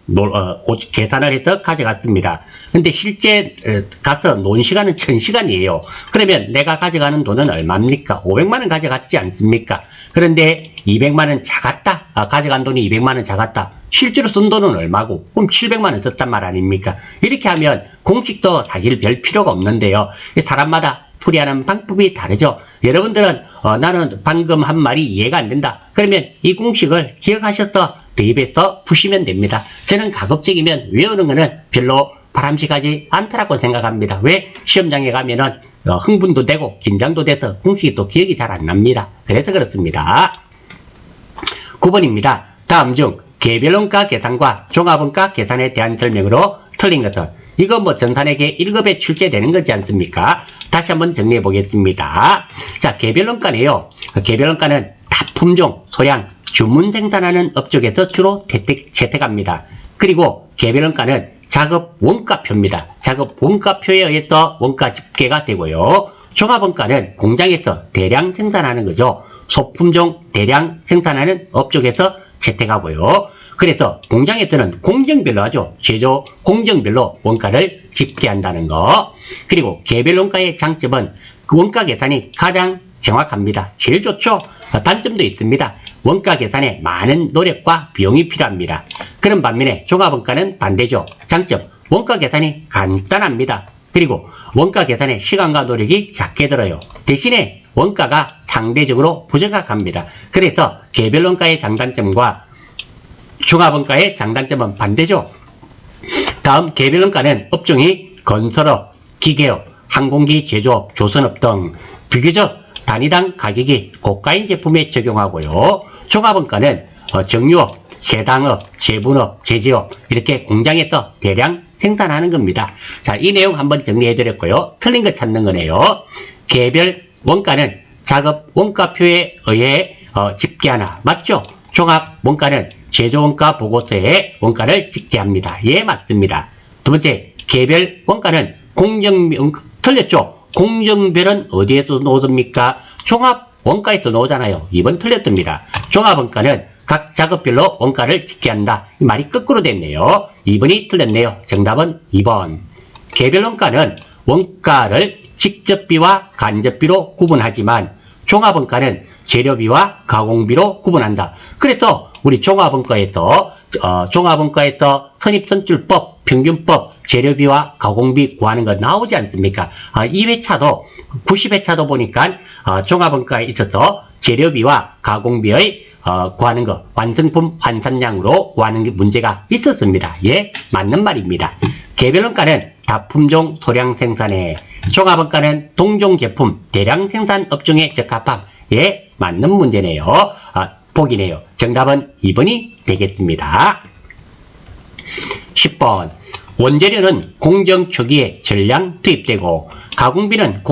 계산을 해서 가져갔습니다. 근데 실제 가서 논 시간은 1,000시간이에요. 그러면 내가 가져가는 돈은 얼마입니까? 500만원 가져갔지 않습니까? 그런데 200만원 작았다. 가져간 돈이 200만원 작았다. 실제로 쓴 돈은 얼마고? 그럼 700만원 썼단 말 아닙니까? 이렇게 하면 공식도 사실 별 필요가 없는데요. 사람마다 풀이하는 방법이 다르죠. 여러분들은 나는 방금 한 말이 이해가 안 된다. 그러면 이 공식을 기억하셔서 대입해서 푸시면 됩니다. 저는 가급적이면 외우는 거는 별로 바람직하지 않다라고 생각합니다. 왜? 시험장에 가면은 흥분도 되고 긴장도 돼서 공식이 또 기억이 잘 안 납니다. 그래서 그렇습니다. 9번입니다. 다음 중 개별원가 계산과 종합원가 계산에 대한 설명으로 틀린 것은 이거 뭐 전산에게 1급에 출제되는 거지 않습니까? 다시 한번 정리해 보겠습니다. 자, 개별원가네요. 개별원가는 다품종, 소량, 주문 생산하는 업종에서 주로 채택합니다. 그리고 개별원가는 작업 원가표입니다. 작업 원가표에 의해서 원가 집계가 되고요. 종합원가는 공장에서 대량 생산하는 거죠. 소품종 대량 생산하는 업종에서 채택하고요. 그래서 공장에서는 공정별로 하죠. 제조 공정별로 원가를 집계한다는 거. 그리고 개별 원가의 장점은 그 원가 계산이 가장 정확합니다. 제일 좋죠. 단점도 있습니다. 원가 계산에 많은 노력과 비용이 필요합니다. 그런 반면에 종합원가는 반대죠. 장점, 원가 계산이 간단합니다. 그리고 원가 계산에 시간과 노력이 작게 들어요. 대신에 원가가 상대적으로 부정확합니다. 그래서 개별 원가의 장단점과 종합원가의 장단점은 반대죠. 다음 개별 원가는 업종이 건설업, 기계업, 항공기 제조업, 조선업 등 비교적 단위당 가격이 고가인 제품에 적용하고요. 종합원가는 정유업, 제당업, 제분업, 제지업 이렇게 공장에서 대량 생산하는 겁니다. 자, 이 내용 한번 정리해 드렸고요. 틀린 거 찾는 거네요. 개별 원가는 작업 원가표에 의해 집계하나 맞죠? 종합 원가는 제조 원가 보고서에 원가를 집계합니다. 예, 맞습니다. 두 번째, 개별 원가는 틀렸죠? 공정별은 어디에서 나오습니까? 종합 원가에서 나오잖아요. 2번 틀렸습니다. 종합 원가는 각 작업별로 원가를 집계한다. 이 말이 거꾸로 됐네요. 2번이 틀렸네요. 정답은 2번. 개별 원가는 원가를 직접비와 간접비로 구분하지만 종합원가는 재료비와 가공비로 구분한다. 그래서 우리 종합원가에서 선입선출법, 평균법, 재료비와 가공비 구하는 거 나오지 않습니까? 2회차도 90회차도 보니까 종합원가에 있어서 재료비와 가공비의 구하는 거 완성품 환산량으로 구하는 문제가 있었습니다. 예, 맞는 말입니다. 개별원가는 다품종 소량 생산에, 종합원가는 동종 제품 대량 생산 업종에 적합함. 예, 맞는 문제네요. 복이네요. 정답은 2번이 되겠습니다. 10번. 원재료는 공정 초기에 전량 투입되고 가공비는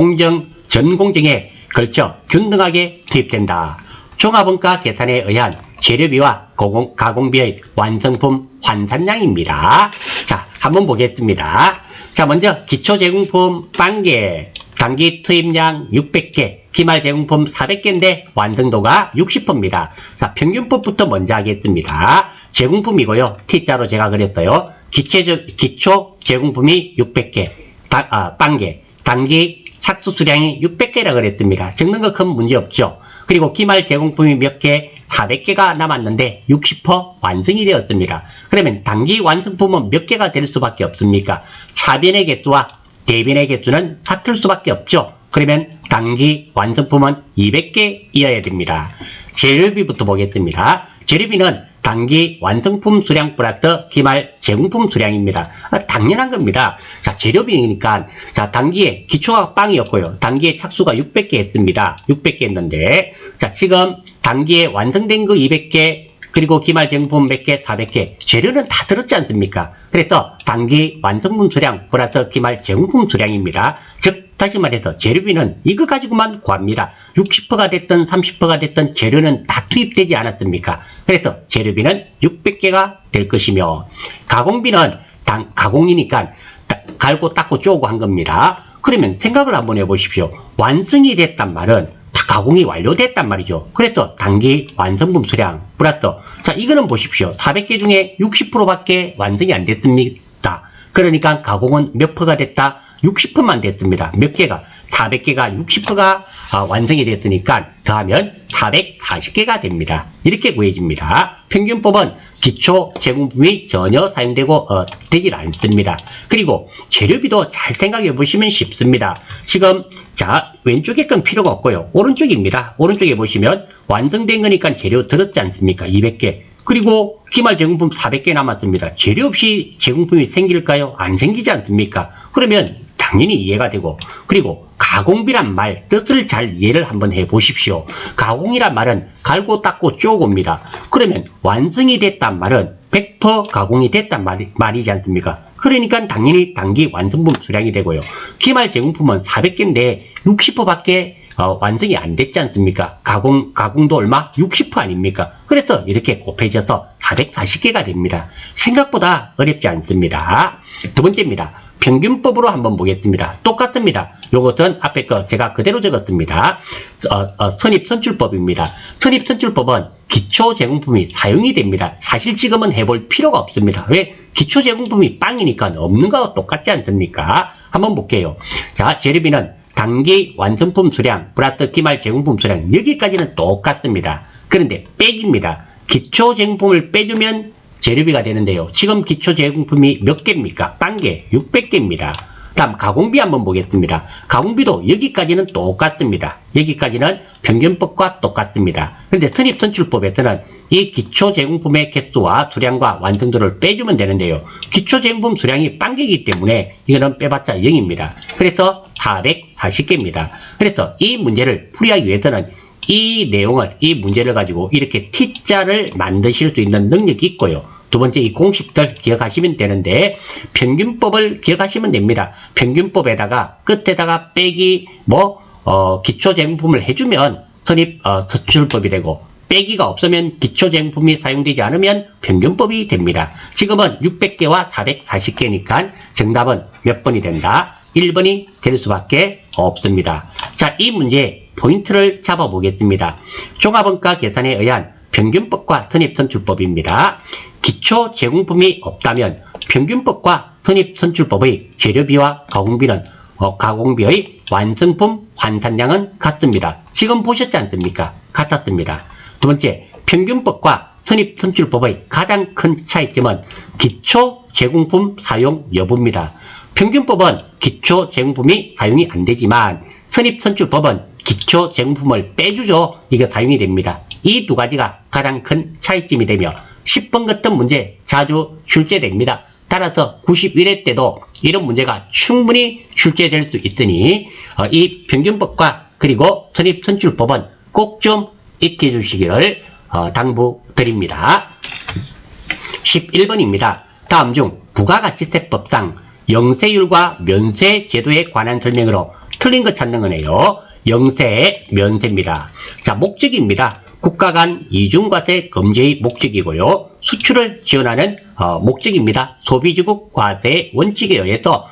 전 공정에 걸쳐 균등하게 투입된다. 종합원가 계산에 의한 재료비와 가공비의 완성품 환산량입니다. 자, 한번 보겠습니다. 자, 먼저 기초제공품 1개, 단기 투입량 600개, 기말 제공품 400개인데 완성도가 60%입니다. 자, 평균법부터 먼저 하겠습니다. 제공품이고요. T자로 제가 그렸어요. 기초 제공품이 600개, 1개, 단기 착수 수량이 600개라 그랬습니다. 적는 거 큰 문제 없죠. 그리고 기말 제공품이 몇 개? 400개가 남았는데 60% 완성이 되었습니다. 그러면 단기 완성품은 몇 개가 될 수밖에 없습니까? 차변의 개수와 대변의 개수는 같을 수밖에 없죠. 그러면 단기 완성품은 200개이어야 됩니다. 재료비부터 보겠습니다. 재료비는 단기 완성품 수량 플러스 기말 제공품 수량입니다. 당연한 겁니다. 자, 재료비니까, 자, 단기에 기초가 빵이었고요. 단기에 착수가 600개 했습니다. 600개 했는데, 자, 지금 단기에 완성된 거 200개, 그리고 기말 제공품 몇 개, 400개. 재료는 다 들었지 않습니까? 그래서 단기 완성품 수량 플러스 기말 제공품 수량입니다. 즉, 다시 말해서 재료비는 이거 가지고만 구합니다. 60%가 됐든 30%가 됐든 재료는 다 투입되지 않았습니까? 그래서 재료비는 600개가 될 것이며, 가공비는 가공이니까 갈고 닦고 쪼고 한 겁니다. 그러면 생각을 한번 해보십시오. 완성이 됐단 말은 다 가공이 완료됐단 말이죠. 그래서 단기 완성품 수량 플러스, 자, 이거는 보십시오. 400개 중에 60%밖에 완성이 안 됐습니다. 그러니까 가공은 몇 퍼가 됐다? 60%만 됐습니다. 몇 개가? 400개가 60%가 완성이 됐으니까 더하면 440개가 됩니다. 이렇게 구해집니다. 평균법은 기초 제공품이 전혀 사용되고 되질 않습니다. 그리고 재료비도 잘 생각해 보시면 쉽습니다. 지금 자, 왼쪽에 건 필요가 없고요. 오른쪽입니다. 오른쪽에 보시면 완성된 거니까 재료 들었지 않습니까? 200개. 그리고 기말 제공품 400개 남았습니다. 재료 없이 제공품이 생길까요? 안 생기지 않습니까? 그러면 당연히 이해가 되고, 그리고 가공비란 말 뜻을 잘 이해를 한번 해 보십시오. 가공이란 말은 갈고 닦고 쪼고입니다. 그러면 완성이 됐단 말은 100% 가공이 됐단 말이지 않습니까? 그러니까 당연히 단기 완성품 수량이 되고요. 기말 제공품은 400개인데 60%밖에 완성이 안 됐지 않습니까? 가공도 얼마? 60% 아닙니까? 그래서 이렇게 곱해져서 440개가 됩니다. 생각보다 어렵지 않습니다. 두 번째입니다. 평균법으로 한번 보겠습니다. 똑같습니다. 요것은 앞에 거 제가 그대로 적었습니다. 선입선출법입니다. 선입선출법은 기초 제공품이 사용이 됩니다. 사실 지금은 해볼 필요가 없습니다. 왜? 기초 제공품이 빵이니까 없는 거와 똑같지 않습니까? 한번 볼게요. 자, 재료비는 단기 완성품 수량 플러스 기말 제공품 수량, 여기까지는 똑같습니다. 그런데 빼기입니다. 기초 제공품을 빼주면 재료비가 되는데요. 지금 기초 제공품이 몇 개입니까? 빵개 600개입니다. 다음 가공비 한번 보겠습니다. 가공비도 여기까지는 똑같습니다. 여기까지는 평균법과 똑같습니다. 그런데 선입선출법에서는 이 기초 제공품의 개수와 수량과 완성도를 빼주면 되는데요. 기초 제공품 수량이 빵개이기 때문에 이거는 빼봤자 0입니다. 그래서 440개입니다. 그래서 이 문제를 풀이하기 위해서는 이 내용을, 이 문제를 가지고 이렇게 T자를 만드실 수 있는 능력이 있고요. 두 번째, 이 공식들 기억하시면 되는데, 평균법을 기억하시면 됩니다. 평균법에다가 끝에다가 빼기 기초 제공품을 해주면 선출법이 되고, 빼기가 없으면 기초 제공품이 사용되지 않으면 평균법이 됩니다. 지금은 600개와 440개니까 정답은 몇 번이 된다? 1번이 될 수밖에 없습니다. 자, 이 문제 포인트를 잡아보겠습니다. 종합원가 계산에 의한 평균법과 선입선출법입니다. 기초 제공품이 없다면 평균법과 선입선출법의 재료비와 가공비는 가공비의 완성품 환산량은 같습니다. 지금 보셨지 않습니까? 같았습니다. 두 번째, 평균법과 선입선출법의 가장 큰 차이점은 기초 제공품 사용 여부입니다. 평균법은 기초 제공품이 사용이 안 되지만 선입선출법은 기초 제공품을 빼주죠. 이게 사용이 됩니다. 이 두 가지가 가장 큰 차이점이 되며 10번 같은 문제 자주 출제됩니다. 따라서 91회 때도 이런 문제가 충분히 출제될 수 있으니 이 평균법과 그리고 선입선출법은 꼭 좀 익혀 주시기를 당부드립니다. 11번입니다. 다음 중 부가가치세법상 영세율과 면세 제도에 관한 설명으로 틀린 거 찾는 거네요. 영세, 면세입니다. 자, 목적입니다. 국가 간 이중과세 금지의 목적이고요. 수출을 지원하는 목적입니다. 소비주국 과세 원칙에 의해서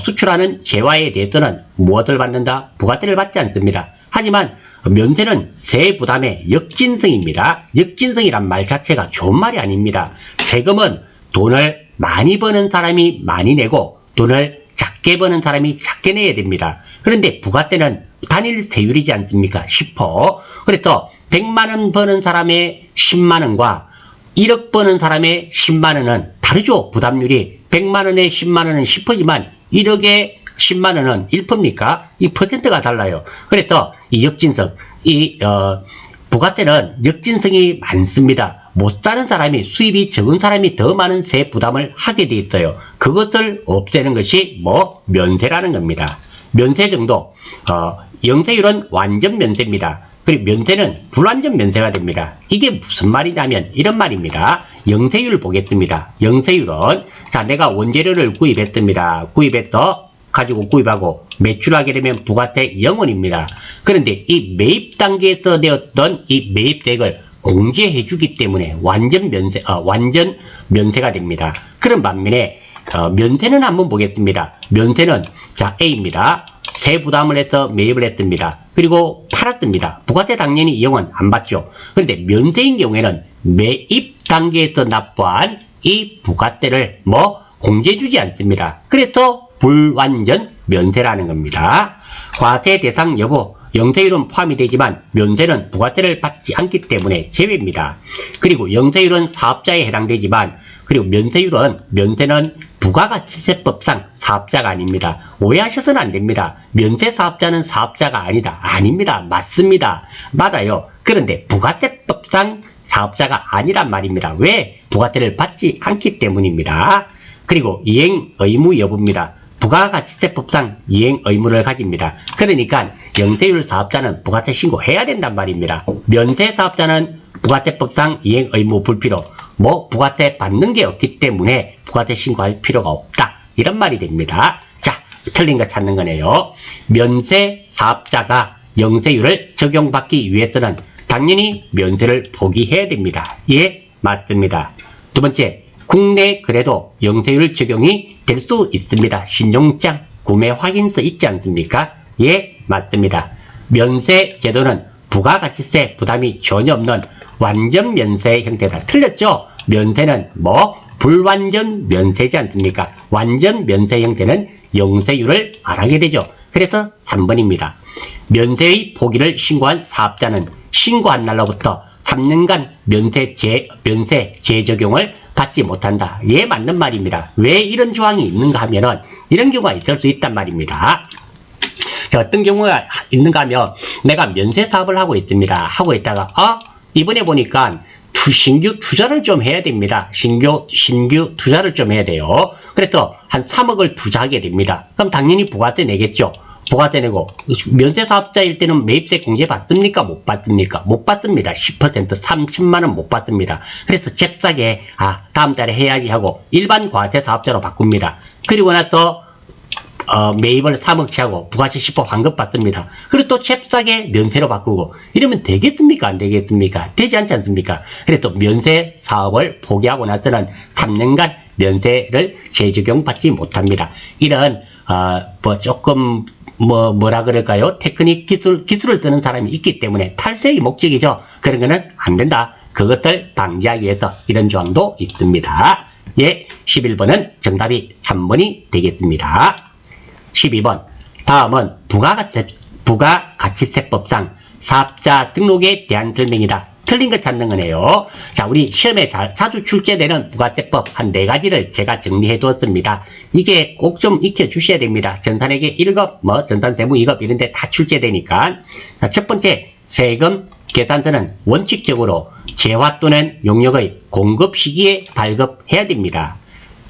수출하는 재화에 대해서는 무엇을 받는다? 부가세를 받지 않습니다. 하지만 면세는 세 부담의 역진성입니다. 역진성이란 말 자체가 좋은 말이 아닙니다. 세금은 돈을 많이 버는 사람이 많이 내고 돈을 작게 버는 사람이 작게 내야 됩니다. 그런데 부가세는 단일 세율이지 않습니까? 10%. 그래서 100만원 버는 사람의 10만원과 1억 버는 사람의 10만원은 다르죠. 부담률이 100만원에 10만원은 10%지만 1억에 10만원은 1%입니까? 이 퍼센트가 달라요. 그래서 이 역진성, 부가세는 역진성이 많습니다. 못 사는 사람이 수입이 적은 사람이 더 많은 세 부담을 하게 돼 있어요. 그것을 없애는 것이 면세라는 겁니다. 면세 정도, 영세율은 완전 면세입니다. 그리고 면세는 불완전 면세가 됩니다. 이게 무슨 말이냐면 이런 말입니다. 영세율을 보겠습니다. 영세율은 자 내가 원재료를 구입했습니다. 가지고 구입하고 매출하게 되면 부가세 0원입니다. 그런데 이 매입 단계에서 내었던 이 매입세액을 공제해 주기 때문에 완전 면세가 됩니다. 그런 반면에 면세는 한번 보겠습니다. 면세는 자 A입니다. 세 부담을 해서 매입을 했습니다. 그리고 팔았습니다. 부가세 당연히 0원 안 받죠. 그런데 면세인 경우에는 매입 단계에서 납부한 이 부가세를 공제해 주지 않습니다. 그래서 불완전 면세라는 겁니다. 과세 대상 여부, 영세율은 포함이 되지만 면세는 부가세를 받지 않기 때문에 제외입니다. 그리고 영세율은 사업자에 해당되지만 그리고 면세는 부가가치세법상 사업자가 아닙니다. 오해하셔서는 안 됩니다. 면세 사업자는 사업자가 아니다. 아닙니다. 맞습니다. 맞아요. 그런데 부가세법상 사업자가 아니란 말입니다. 왜? 부가세를 받지 않기 때문입니다. 그리고 이행 의무 여부입니다. 부가가치세법상 이행 의무를 가집니다. 그러니까 영세율 사업자는 부가세 신고해야 된단 말입니다. 면세 사업자는 부가세법상 이행 의무 불필요, 부가세 받는 게 없기 때문에 부가세 신고할 필요가 없다. 이런 말이 됩니다. 자, 틀린 거 찾는 거네요. 면세 사업자가 영세율을 적용받기 위해서는 당연히 면세를 포기해야 됩니다. 예, 맞습니다. 두 번째, 국내 그래도 영세율 적용이 될 수 있습니다. 신용장, 구매 확인서 있지 않습니까? 예, 맞습니다. 면세 제도는 부가가치세 부담이 전혀 없는 완전 면세 형태다. 틀렸죠? 면세는 불완전 면세지 않습니까? 완전 면세 형태는 영세율을 안 하게 되죠. 그래서 3번입니다. 면세의 포기를 신고한 사업자는 신고한 날로부터 3년간 면세 재적용을 받지 못한다. 예, 맞는 말입니다. 왜 이런 조항이 있는가 하면은 이런 경우가 있을 수 있단 말입니다. 자, 어떤 경우가 있는가 하면 내가 면세 사업을 하고 있습니다. 하고 있다가 이번에 보니까 신규 투자를 좀 해야 됩니다. 신규 투자를 좀 해야 돼요. 그래서 한 3억을 투자하게 됩니다. 그럼 당연히 부가세 내겠죠. 부가세 내고 면세 사업자일 때는 매입세 공제 받습니까? 못 받습니까? 못 받습니다. 10% 3천만 원 못 받습니다. 그래서 잽싸게 다음 달에 해야지 하고 일반 과세 사업자로 바꿉니다. 그리고 나서 매입을 3억치 하고 부가세 10% 환급 받습니다. 그리고 또 잽싸게 면세로 바꾸고 이러면 되겠습니까? 안 되겠습니까? 되지 않지 않습니까? 그래서 면세 사업을 포기하고 나서는 3년간 면세를 재적용 받지 못합니다. 이런 조금 뭐라 그럴까요? 테크닉 기술을 쓰는 사람이 있기 때문에 탈세의 목적이죠. 그런 거는 안 된다. 그것을 방지하기 위해서 이런 조항도 있습니다. 예, 11번은 정답이 3번이 되겠습니다. 12번. 다음은 부가가치세법상 사업자 등록에 대한 설명이다. 틀린 거 찾는 거네요. 자, 우리 시험에 자주 출제되는 부가세법 한 4가지를 제가 정리해 두었습니다. 이게 꼭 좀 익혀 주셔야 됩니다. 전산회계 1급, 전산세무 2급 이런 데 다 출제되니까. 자, 첫 번째, 세금 계산서는 원칙적으로 재화 또는 용역의 공급 시기에 발급해야 됩니다.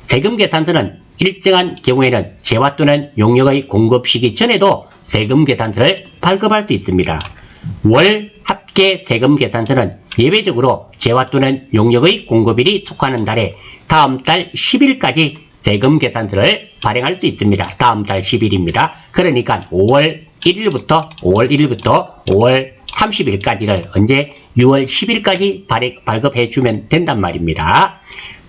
세금 계산서는 일정한 경우에는 재화 또는 용역의 공급 시기 전에도 세금 계산서를 발급할 수 있습니다. 월 합계 세금 계산서는 예외적으로 재화 또는 용역의 공급일이 속하는 달에 다음 달 10일까지 세금 계산서를 발행할 수 있습니다. 다음 달 10일입니다. 그러니까 5월 1일부터 5월 30일까지를 언제 6월 10일까지 발급해 주면 된단 말입니다.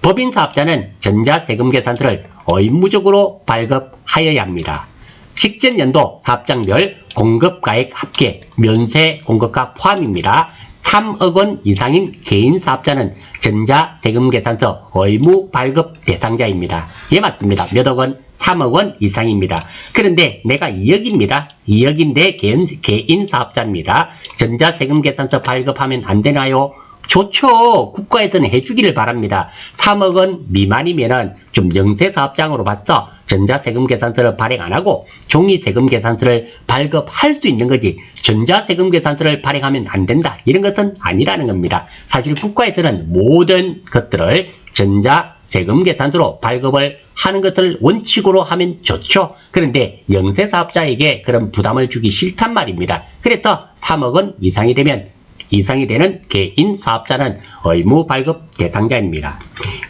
법인사업자는 전자세금 계산서를 의무적으로 발급하여야 합니다. 직전 연도 사업장별 공급가액 합계 면세 공급가 포함입니다. 3억 원 이상인 개인 사업자는 전자세금계산서 의무 발급 대상자입니다. 예, 맞습니다. 몇 억 원? 3억 원 이상입니다. 그런데 내가 2억입니다. 2억인데 개인 사업자입니다. 전자세금계산서 발급하면 안 되나요? 좋죠. 국가에서는 해주기를 바랍니다. 3억 원 미만이면은 좀 영세사업장으로 봐서 전자세금계산서를 발행 안 하고 종이세금계산서를 발급할 수 있는 거지, 전자세금계산서를 발행하면 안 된다, 이런 것은 아니라는 겁니다. 사실 국가에서는 모든 것들을 전자세금계산서로 발급을 하는 것을 원칙으로 하면 좋죠. 그런데 영세사업자에게 그런 부담을 주기 싫단 말입니다. 그래서 3억 원 이상이 되는 개인 사업자는 의무 발급 대상자입니다.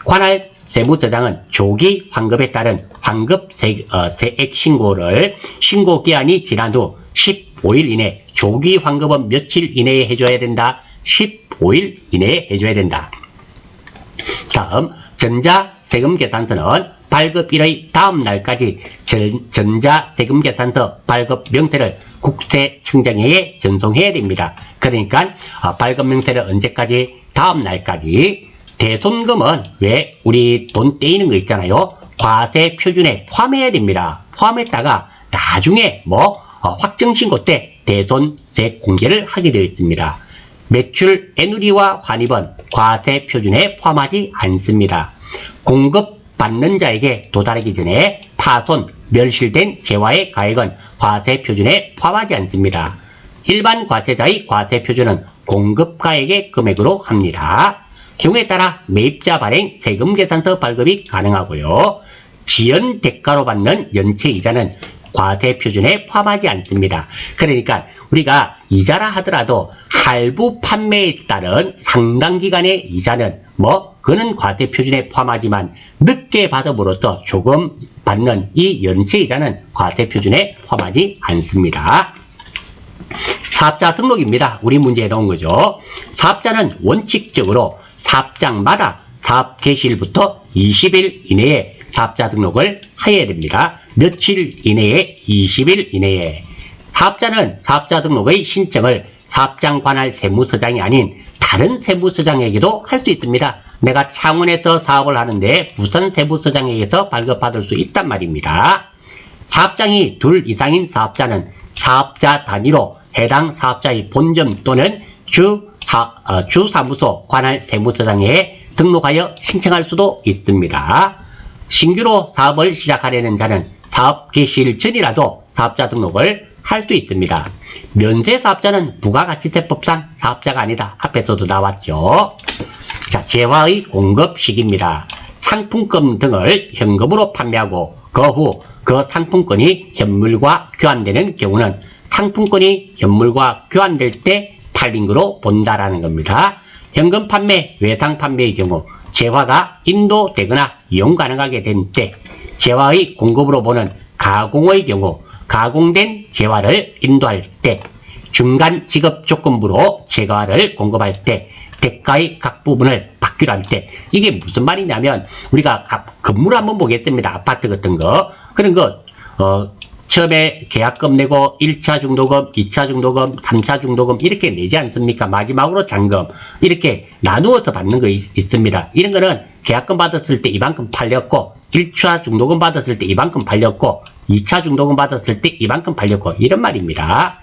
관할 세무서장은 조기 환급에 따른 환급 세액 신고를 신고 기한이 지난 후 15일 이내, 조기 환급은 며칠 이내에 해줘야 된다? 15일 이내에 해줘야 된다. 다음, 전자세금계산서는 발급일의 다음 날까지 전자세금계산서 발급 명세를 국세청장회에 전송해야 됩니다. 그러니까 발급 명세를 언제까지? 다음 날까지. 대손금은 왜 우리 돈 떼이는 거 있잖아요. 과세 표준에 포함해야 됩니다. 포함했다가 나중에 확정신고 때 대손세 공개를 하게 되어 있습니다. 매출 애누리와 환입은 과세 표준에 포함하지 않습니다. 공급 받는 자에게 도달하기 전에 파손, 멸실된 재화의 가액은 과세 표준에 포함하지 않습니다. 일반 과세자의 과세 표준은 공급가액의 금액으로 합니다. 경우에 따라 매입자 발행 세금계산서 발급이 가능하고요. 지연 대가로 받는 연체이자는 과세 표준에 포함하지 않습니다. 그러니까 우리가 이자라 하더라도 할부 판매에 따른 상당 기간의 이자는 그는 과세 표준에 포함하지만 늦게 받음으로써 조금 받는 이 연체이자는 과세 표준에 포함하지 않습니다. 사업자 등록입니다. 우리 문제에 나온 거죠. 사업자는 원칙적으로 사업장마다 사업 개시일부터 20일 이내에 사업자 등록을 해야 됩니다. 며칠 이내에? 20일 이내에. 사업자는 사업자 등록의 신청을 사업장 관할 세무서장이 아닌 다른 세무서장에게도 할 수 있습니다. 내가 창원에서 사업을 하는데 부산 세무서장에게서 발급받을 수 있단 말입니다. 사업장이 둘 이상인 사업자는 사업자 단위로 해당 사업자의 본점 또는 주사무소 관할 세무서장에 등록하여 신청할 수도 있습니다. 신규로 사업을 시작하려는 자는 사업 개시일 전이라도 사업자 등록을 할 수 있습니다. 면세사업자는 부가가치세법상 사업자가 아니다. 앞에서도 나왔죠. 자, 재화의 공급 시기입니다. 상품권 등을 현금으로 판매하고 그 후 그 상품권이 현물과 교환되는 경우는 상품권이 현물과 교환될 때 팔린 거로 본다라는 겁니다. 현금 판매, 외상 판매의 경우 재화가 인도되거나 이용 가능하게 된 때, 재화의 공급으로 보는 가공의 경우 가공된 재화를 인도할 때, 중간 지급 조건부로 재화를 공급할 때, 대가의 각 부분을 받기로 할 때, 이게 무슨 말이냐면 우리가 건물 한번 보겠습니다. 아파트 같은 거. 그런 거 처음에 계약금 내고 1차 중도금, 2차 중도금, 3차 중도금 이렇게 내지 않습니까? 마지막으로 잔금 이렇게 나누어서 받는 거 있습니다. 이런 거는 계약금 받았을 때 이만큼 팔렸고, 1차 중도금 받았을 때 이만큼 팔렸고, 2차 중도금 받았을 때 이만큼 팔렸고, 이런 말입니다.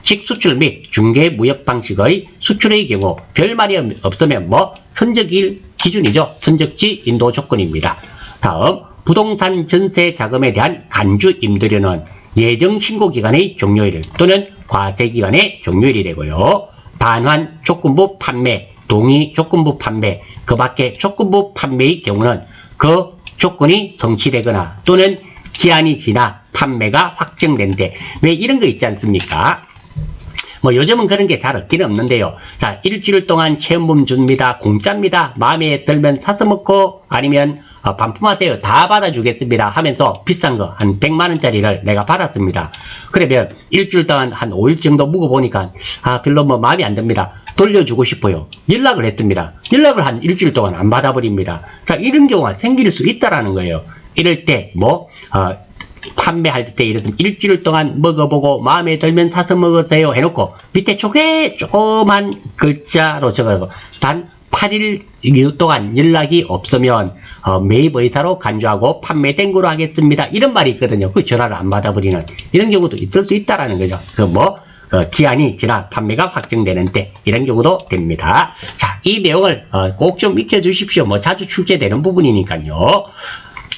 직수출 및 중개무역 방식의 수출의 경우 별말이 없으면 선적일 기준이죠. 선적지 인도 조건입니다. 다음, 부동산 전세 자금에 대한 간주 임대료는 예정 신고 기간의 종료일 또는 과세 기간의 종료일이 되고요. 반환 조건부 판매, 동의 조건부 판매, 그 밖에 조건부 판매의 경우는 그 조건이 성취되거나 또는 기한이 지나 판매가 확정된 데, 왜 이런 거 있지 않습니까? 요즘은 그런 게 잘 없기는 없는데요. 자, 일주일 동안 체험품 줍니다. 공짜입니다. 마음에 들면 사서 먹고 아니면 반품하세요. 다 받아주겠습니다. 하면서 비싼 거 한 100만원짜리를 내가 받았습니다. 그러면 일주일 동안 한 5일 정도 묵어보니까 별로 마음에 안 듭니다. 돌려주고 싶어요. 연락을 했습니다. 연락을 한 일주일 동안 안 받아버립니다. 자, 이런 경우가 생길 수 있다라는 거예요. 이럴 때 판매할 때 이랬으면 일주일 동안 먹어보고 마음에 들면 사서 먹으세요 해놓고 밑에 조그만 글자로 적어서 단 8일 동안 연락이 없으면 매입 의사로 간주하고 판매된 거로 하겠습니다. 이런 말이 있거든요. 그 전화를 안 받아버리는 이런 경우도 있을 수 있다라는 거죠. 기한이 지나 판매가 확정되는 때 이런 경우도 됩니다. 자, 이 내용을 꼭 좀 익혀 주십시오. 뭐 자주 출제되는 부분이니까요.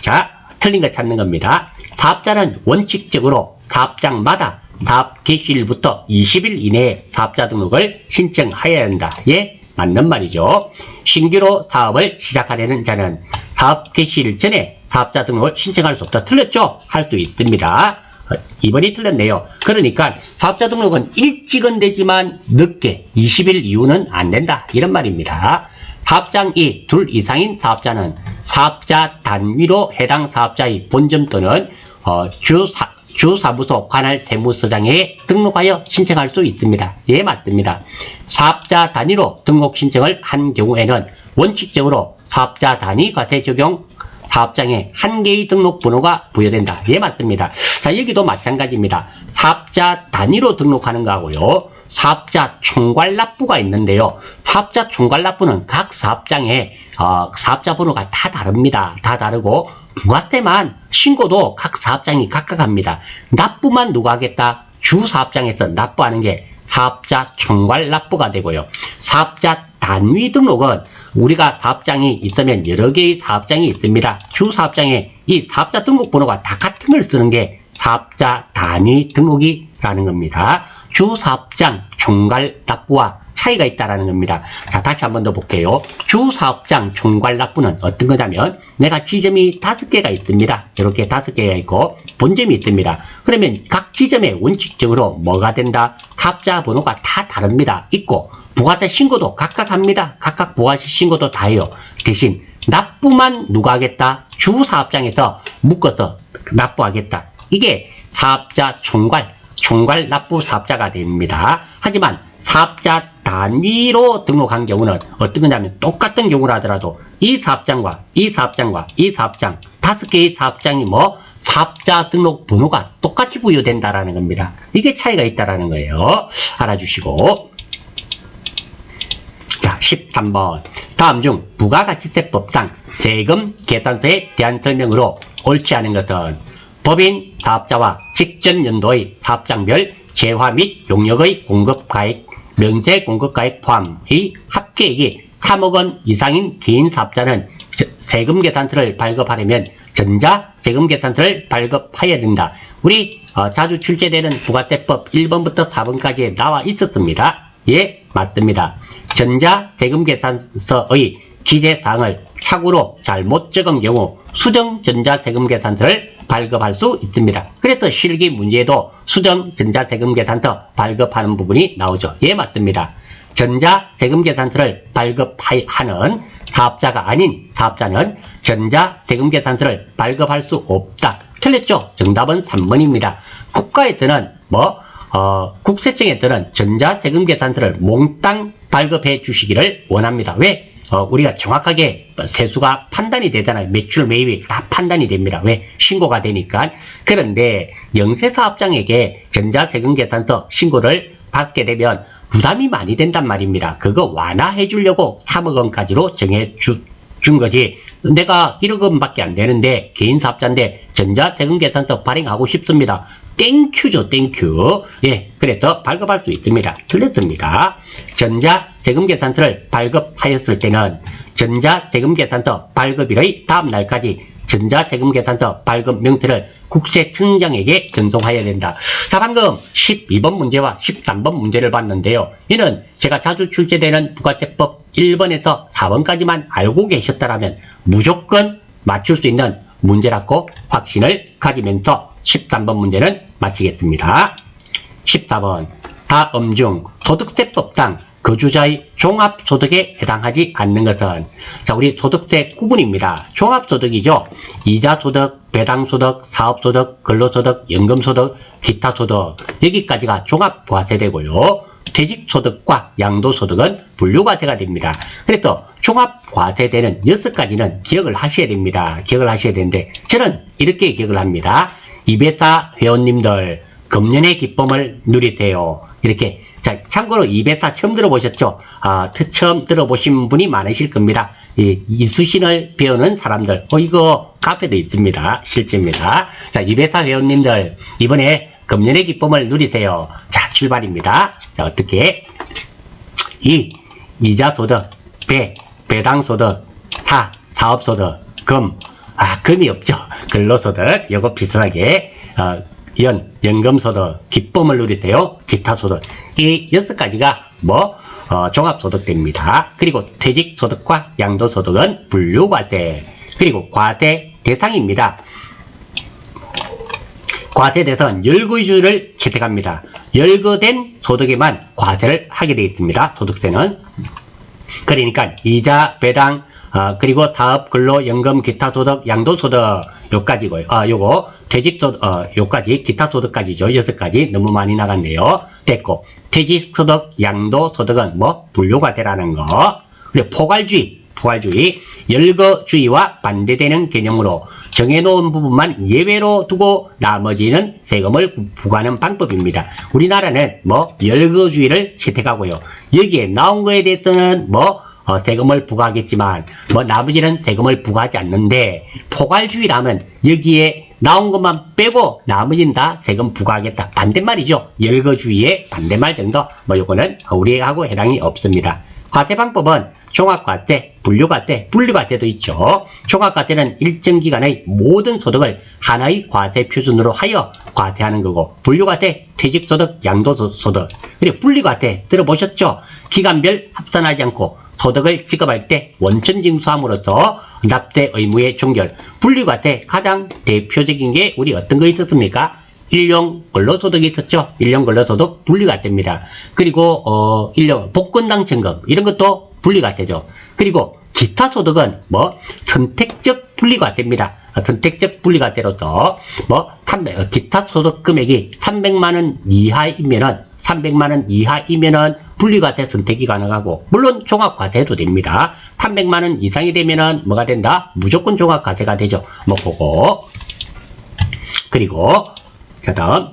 자, 틀린 거 찾는 겁니다. 사업자는 원칙적으로 사업장마다 사업 개시일부터 20일 이내에 사업자 등록을 신청하여야 한다. 예, 맞는 말이죠. 신규로 사업을 시작하려는 자는 사업 개시일 전에 사업자 등록을 신청할 수 없다. 틀렸죠? 할 수 있습니다. 2번이 틀렸네요. 그러니까 사업자 등록은 일찍은 되지만 늦게 20일 이후는 안 된다. 이런 말입니다. 사업장이 둘 이상인 사업자는 사업자 단위로 해당 사업자의 본점 또는 주사무소 관할 세무서장에 등록하여 신청할 수 있습니다. 예, 맞습니다. 사업자 단위로 등록 신청을 한 경우에는 원칙적으로 사업자 단위 과세 적용 사업장에 한 개의 등록 번호가 부여된다. 예, 맞습니다. 자, 여기도 마찬가지입니다. 사업자 단위로 등록하는 거하고요. 사업자 총괄납부가 있는데요. 사업자 총괄납부는 각 사업장에 사업자 번호가 다 다릅니다. 다 다르고 부가세만 신고도 각 사업장이 각각 합니다. 납부만 누가 하겠다? 주 사업장에서 납부하는 게 사업자 총괄납부가 되고요. 사업자 단위 등록은 우리가 사업장이 있으면 여러 개의 사업장이 있습니다. 주 사업장에 이 사업자 등록 번호가 다 같은 걸 쓰는 게 사업자 단위 등록이라는 겁니다. 주 사업장 총괄납부와 차이가 있다라는 겁니다. 자, 다시 한 번 더 볼게요. 주 사업장 총괄납부는 어떤 거냐면 내가 지점이 5개가 있습니다. 이렇게 5개가 있고 본점이 있습니다. 그러면 각 지점에 원칙적으로 뭐가 된다? 사업자 번호가 다 다릅니다. 있고 부가세 신고도 각각 합니다. 각각 부가세 신고도 다 해요. 대신 납부만 누가 하겠다? 주 사업장에서 묶어서 납부하겠다. 이게 사업자 총괄 납부 사업자가 됩니다. 하지만 사업자 단위로 등록한 경우는 어떤 거냐면 똑같은 경우라 하더라도 이 사업장과 이 사업장과 이 사업장 5개의 사업장이 사업자 등록 번호가 똑같이 부여된다라는 겁니다. 이게 차이가 있다라는 거예요. 알아주시고. 자, 13번. 다음 중 부가가치세법상 세금 계산서에 대한 설명으로 옳지 않은 것은 법인 사업자와 직전 연도의 사업장별 재화 및 용역의 공급가액, 명세 공급가액 포함의 합계액이 3억 원 이상인 개인 사업자는 세금 계산서를 발급하려면 전자 세금 계산서를 발급해야 된다. 우리 자주 출제되는 부가세법 1번부터 4번까지 나와 있었습니다. 예, 맞습니다. 전자 세금 계산서의 기재사항을 착오로 잘못 적은 경우 수정 전자세금 계산서를 발급할 수 있습니다. 그래서 실기 문제에도 수정 전자세금 계산서 발급하는 부분이 나오죠. 예, 맞습니다. 전자세금 계산서를 발급하는 사업자가 아닌 사업자는 전자세금 계산서를 발급할 수 없다. 틀렸죠? 정답은 3번입니다. 국가에서는 국세청에서는 전자세금 계산서를 몽땅 발급해 주시기를 원합니다. 왜? 우리가 정확하게 세수가 판단이 되잖아요. 매출 매입이 다 판단이 됩니다. 왜? 신고가 되니까. 그런데 영세사업장에게 전자세금 계산서 신고를 받게 되면 부담이 많이 된단 말입니다. 그거 완화해 주려고 3억 원까지로 정해 준 거지. 내가 1억 원밖에 안 되는데 개인 사업자인데 전자세금 계산서 발행하고 싶습니다. 땡큐죠, 땡큐. 예, 그래서 발급할 수 있습니다. 틀렸습니다. 전자세금 계산서를 발급하였을 때는 전자세금 계산서 발급일의 다음 날까지 전자세금 계산서 발급 명태를 국세청장에게 전송해야 된다. 자, 방금 12번 문제와 13번 문제를 봤는데요. 이는 제가 자주 출제되는 부가세법 1번에서 4번까지만 알고 계셨다면 무조건 맞출 수 있는 문제라고 확신을 가지면서 13번 문제는 마치겠습니다. 14번. 다음 중 소득세법상 거주자의 종합소득에 해당하지 않는 것은, 자, 우리 소득세 구분입니다. 종합소득이죠. 이자소득, 배당소득, 사업소득, 근로소득, 연금소득, 기타소득, 여기까지가 종합과세되고요. 퇴직소득과 양도소득은 분류과세가 됩니다. 그래서 종합과세되는 6가지는 기억을 하셔야 됩니다. 기억을 하셔야 되는데 저는 이렇게 기억을 합니다. 이베사 회원님들 금년의 기쁨을 누리세요. 이렇게. 자, 참고로 이베사 처음 들어보셨죠? 처음 들어보신 분이 많으실 겁니다. 이수신을 배우는 사람들. 이거 카페도 있습니다. 실제입니다. 자, 이베사 회원님들 이번에 금년의 기쁨을 누리세요. 자, 출발입니다. 자, 어떻게? 이자소득, 배당소득, 사업소득, 금이 없죠. 근로소득, 요거 비슷하게, 연금소득, 기쁨을 누리세요. 기타소득. 이 6가지가 종합소득대입니다. 그리고 퇴직소득과 양도소득은 분류과세. 그리고 과세 대상입니다. 과세 대상은 열거주의를 채택합니다. 열거된 소득에만 과세를 하게 되어 있습니다. 소득세는. 그러니까 이자, 배당, 그리고 사업, 근로, 연금, 기타 소득, 양도소득 요까지고요. 요거 퇴직소득, 요까지 기타 소득까지죠. 6가지 너무 많이 나갔네요. 됐고 퇴직소득, 양도소득은 분류과세라는 거. 그리고 포괄주의, 열거주의와 반대되는 개념으로 정해놓은 부분만 예외로 두고 나머지는 세금을 부과하는 방법입니다. 우리나라는 열거주의를 채택하고요. 여기에 나온 거에 대해서는 세금을 부과하겠지만 나머지는 세금을 부과하지 않는데, 포괄주의라면 여기에 나온 것만 빼고 나머지는 다 세금 부과하겠다. 반대말이죠. 열거주의의 반대말 정도. 요거는 우리하고 해당이 없습니다. 과세 방법은 종합과세, 분류과세도 있죠. 종합과세는 일정 기간의 모든 소득을 하나의 과세 표준으로 하여 과세하는 거고, 분류과세, 퇴직소득, 양도소득. 그리고 분리과세 들어보셨죠? 기간별 합산하지 않고 소득을 지급할 때 원천징수함으로써 납세 의무의 종결. 분리과세 가장 대표적인 게 우리 어떤 거 있었습니까? 일용 근로소득이 있었죠. 일용 근로소득 분리과세입니다. 그리고 복권당첨금 이런 것도 분리과세죠. 그리고 기타 소득은 선택적 분리과세입니다. 선택적 분리과세로서 기타 소득 금액이 300만원 이하이면은 분리과세 선택이 가능하고, 물론 종합과세도 됩니다. 300만원 이상이 되면은 뭐가 된다? 무조건 종합과세가 되죠. 그거. 그리고 다음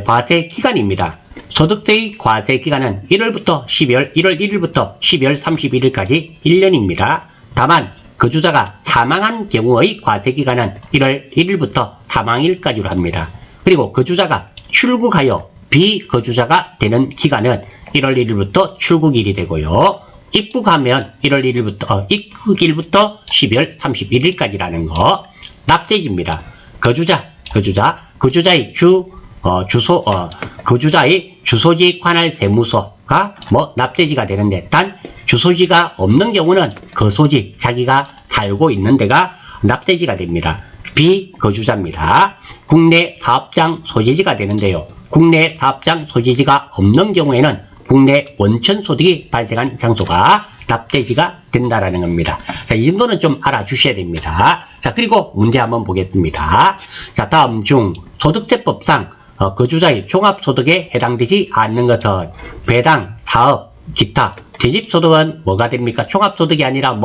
과세 기간입니다. 소득세의 과세 기간은 1월 1일부터 12월 31일까지 1년입니다. 다만 거주자가 사망한 경우의 과세 기간은 1월 1일부터 사망일까지로 합니다. 그리고 거주자가 출국하여 비거주자가 되는 기간은 1월 1일부터 출국일이 되고요. 입국하면 1월 1일부터 입국일부터 12월 31일까지라는 거. 납세지입니다. 거주자의 거주자의 주소지 관할 세무서가 납세지가 되는데, 단 주소지가 없는 경우는 거소지, 자기가 살고 있는 데가 납세지가 됩니다. 비거주자입니다. 국내 사업장 소재지가 되는데요. 국내 사업장 소재지가 없는 경우에는 국내 원천 소득이 발생한 장소가 납세지가 된다라는 겁니다. 자, 이 정도는 좀 알아주셔야 됩니다. 자, 그리고 문제 한번 보겠습니다. 자, 다음 중 소득세법상 거주자의 종합소득에 해당되지 않는 것은 배당, 사업, 기타, 퇴직소득은 뭐가 됩니까? 종합소득이 아니라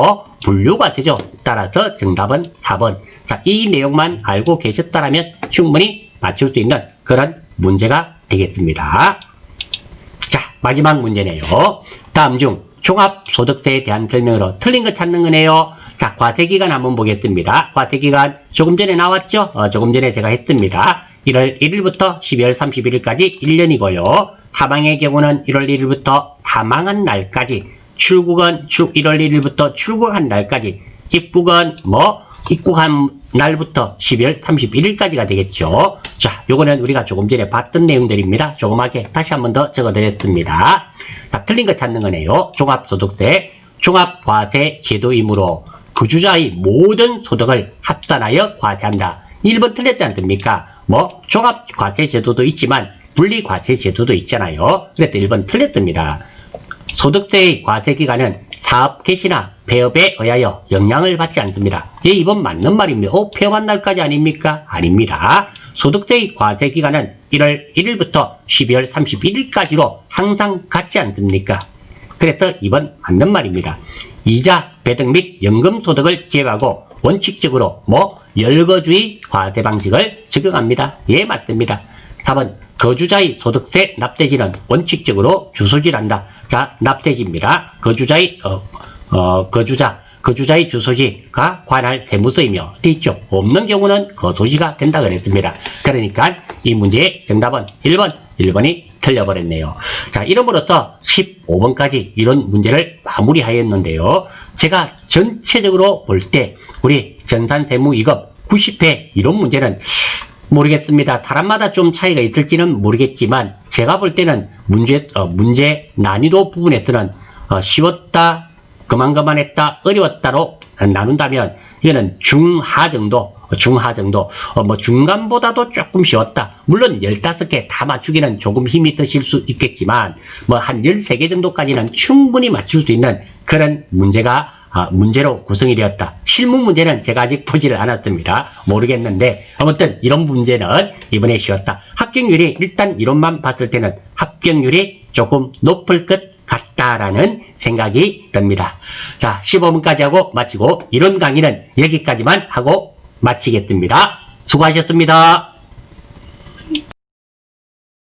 분류과세죠. 따라서 정답은 4번. 자, 이 내용만 알고 계셨다면 충분히 맞출 수 있는 그런 문제가 되겠습니다. 자, 마지막 문제네요. 다음 중 종합소득세에 대한 설명으로 틀린 거 찾는 거네요. 자, 과세기간 한번 보겠습니다. 과세기간 조금 전에 나왔죠? 조금 전에 제가 했습니다. 1월 1일부터 12월 31일까지 1년이고요. 사망의 경우는 1월 1일부터 사망한 날까지, 출국은 1월 1일부터 출국한 날까지, 입국은 입국한 날부터 12월 31일까지가 되겠죠. 자, 요거는 우리가 조금 전에 봤던 내용들입니다. 조그맣게 다시 한번 더 적어드렸습니다. 자, 틀린 거 찾는 거네요. 종합소득세, 종합과세 제도이므로 거주자의 모든 소득을 합산하여 과세한다. 1번 틀렸지 않습니까? 종합과세 제도도 있지만 분리과세 제도도 있잖아요. 그래서 1번 틀렸습니다. 소득세의 과세기간은 사업 개시나 폐업에 의하여 영향을 받지 않습니다. 예, 이번 맞는 말입니다. 폐업한 날까지 아닙니까? 아닙니다. 소득세의 과세기간은 1월 1일부터 12월 31일까지로 항상 같지 않습니까? 그래서 이번 맞는 말입니다. 이자, 배당 및 연금 소득을 제외하고 원칙적으로 열거주의 과세 방식을 적용합니다. 예, 맞습니다. 4번 거주자의 소득세 납세지는 원칙적으로 주소지란다. 자, 납세지입니다. 거주자 거주자의 주소지가 관할 세무서이며 돼 있죠. 없는 경우는 거소지가 된다 그랬습니다. 그러니까 이 문제의 정답은 1번이 틀려버렸네요. 자, 이름으로부터 15번까지 이런 문제를 마무리하였는데요. 제가 전체적으로 볼 때 우리 전산세무 2급 90회 이런 문제는 모르겠습니다. 사람마다 좀 차이가 있을지는 모르겠지만 제가 볼 때는 문제 난이도 부분에서는 쉬웠다, 그만했다, 어려웠다로 나눈다면 이거는 중하 정도, 뭐 중간보다도 조금 쉬웠다. 물론 15개 다 맞추기는 조금 힘이 드실 수 있겠지만 뭐 한 13개 정도까지는 충분히 맞출 수 있는 그런 문제로 구성이 되었다. 실무 문제는 제가 아직 보지를 않았습니다. 모르겠는데 아무튼 이런 문제는 이번에 쉬웠다. 합격률이 일단 이론만 봤을 때는 합격률이 조금 높을 것 같다라는 생각이 듭니다. 자, 15분까지 하고 마치고 이론 강의는 여기까지만 하고 마치겠습니다. 수고하셨습니다.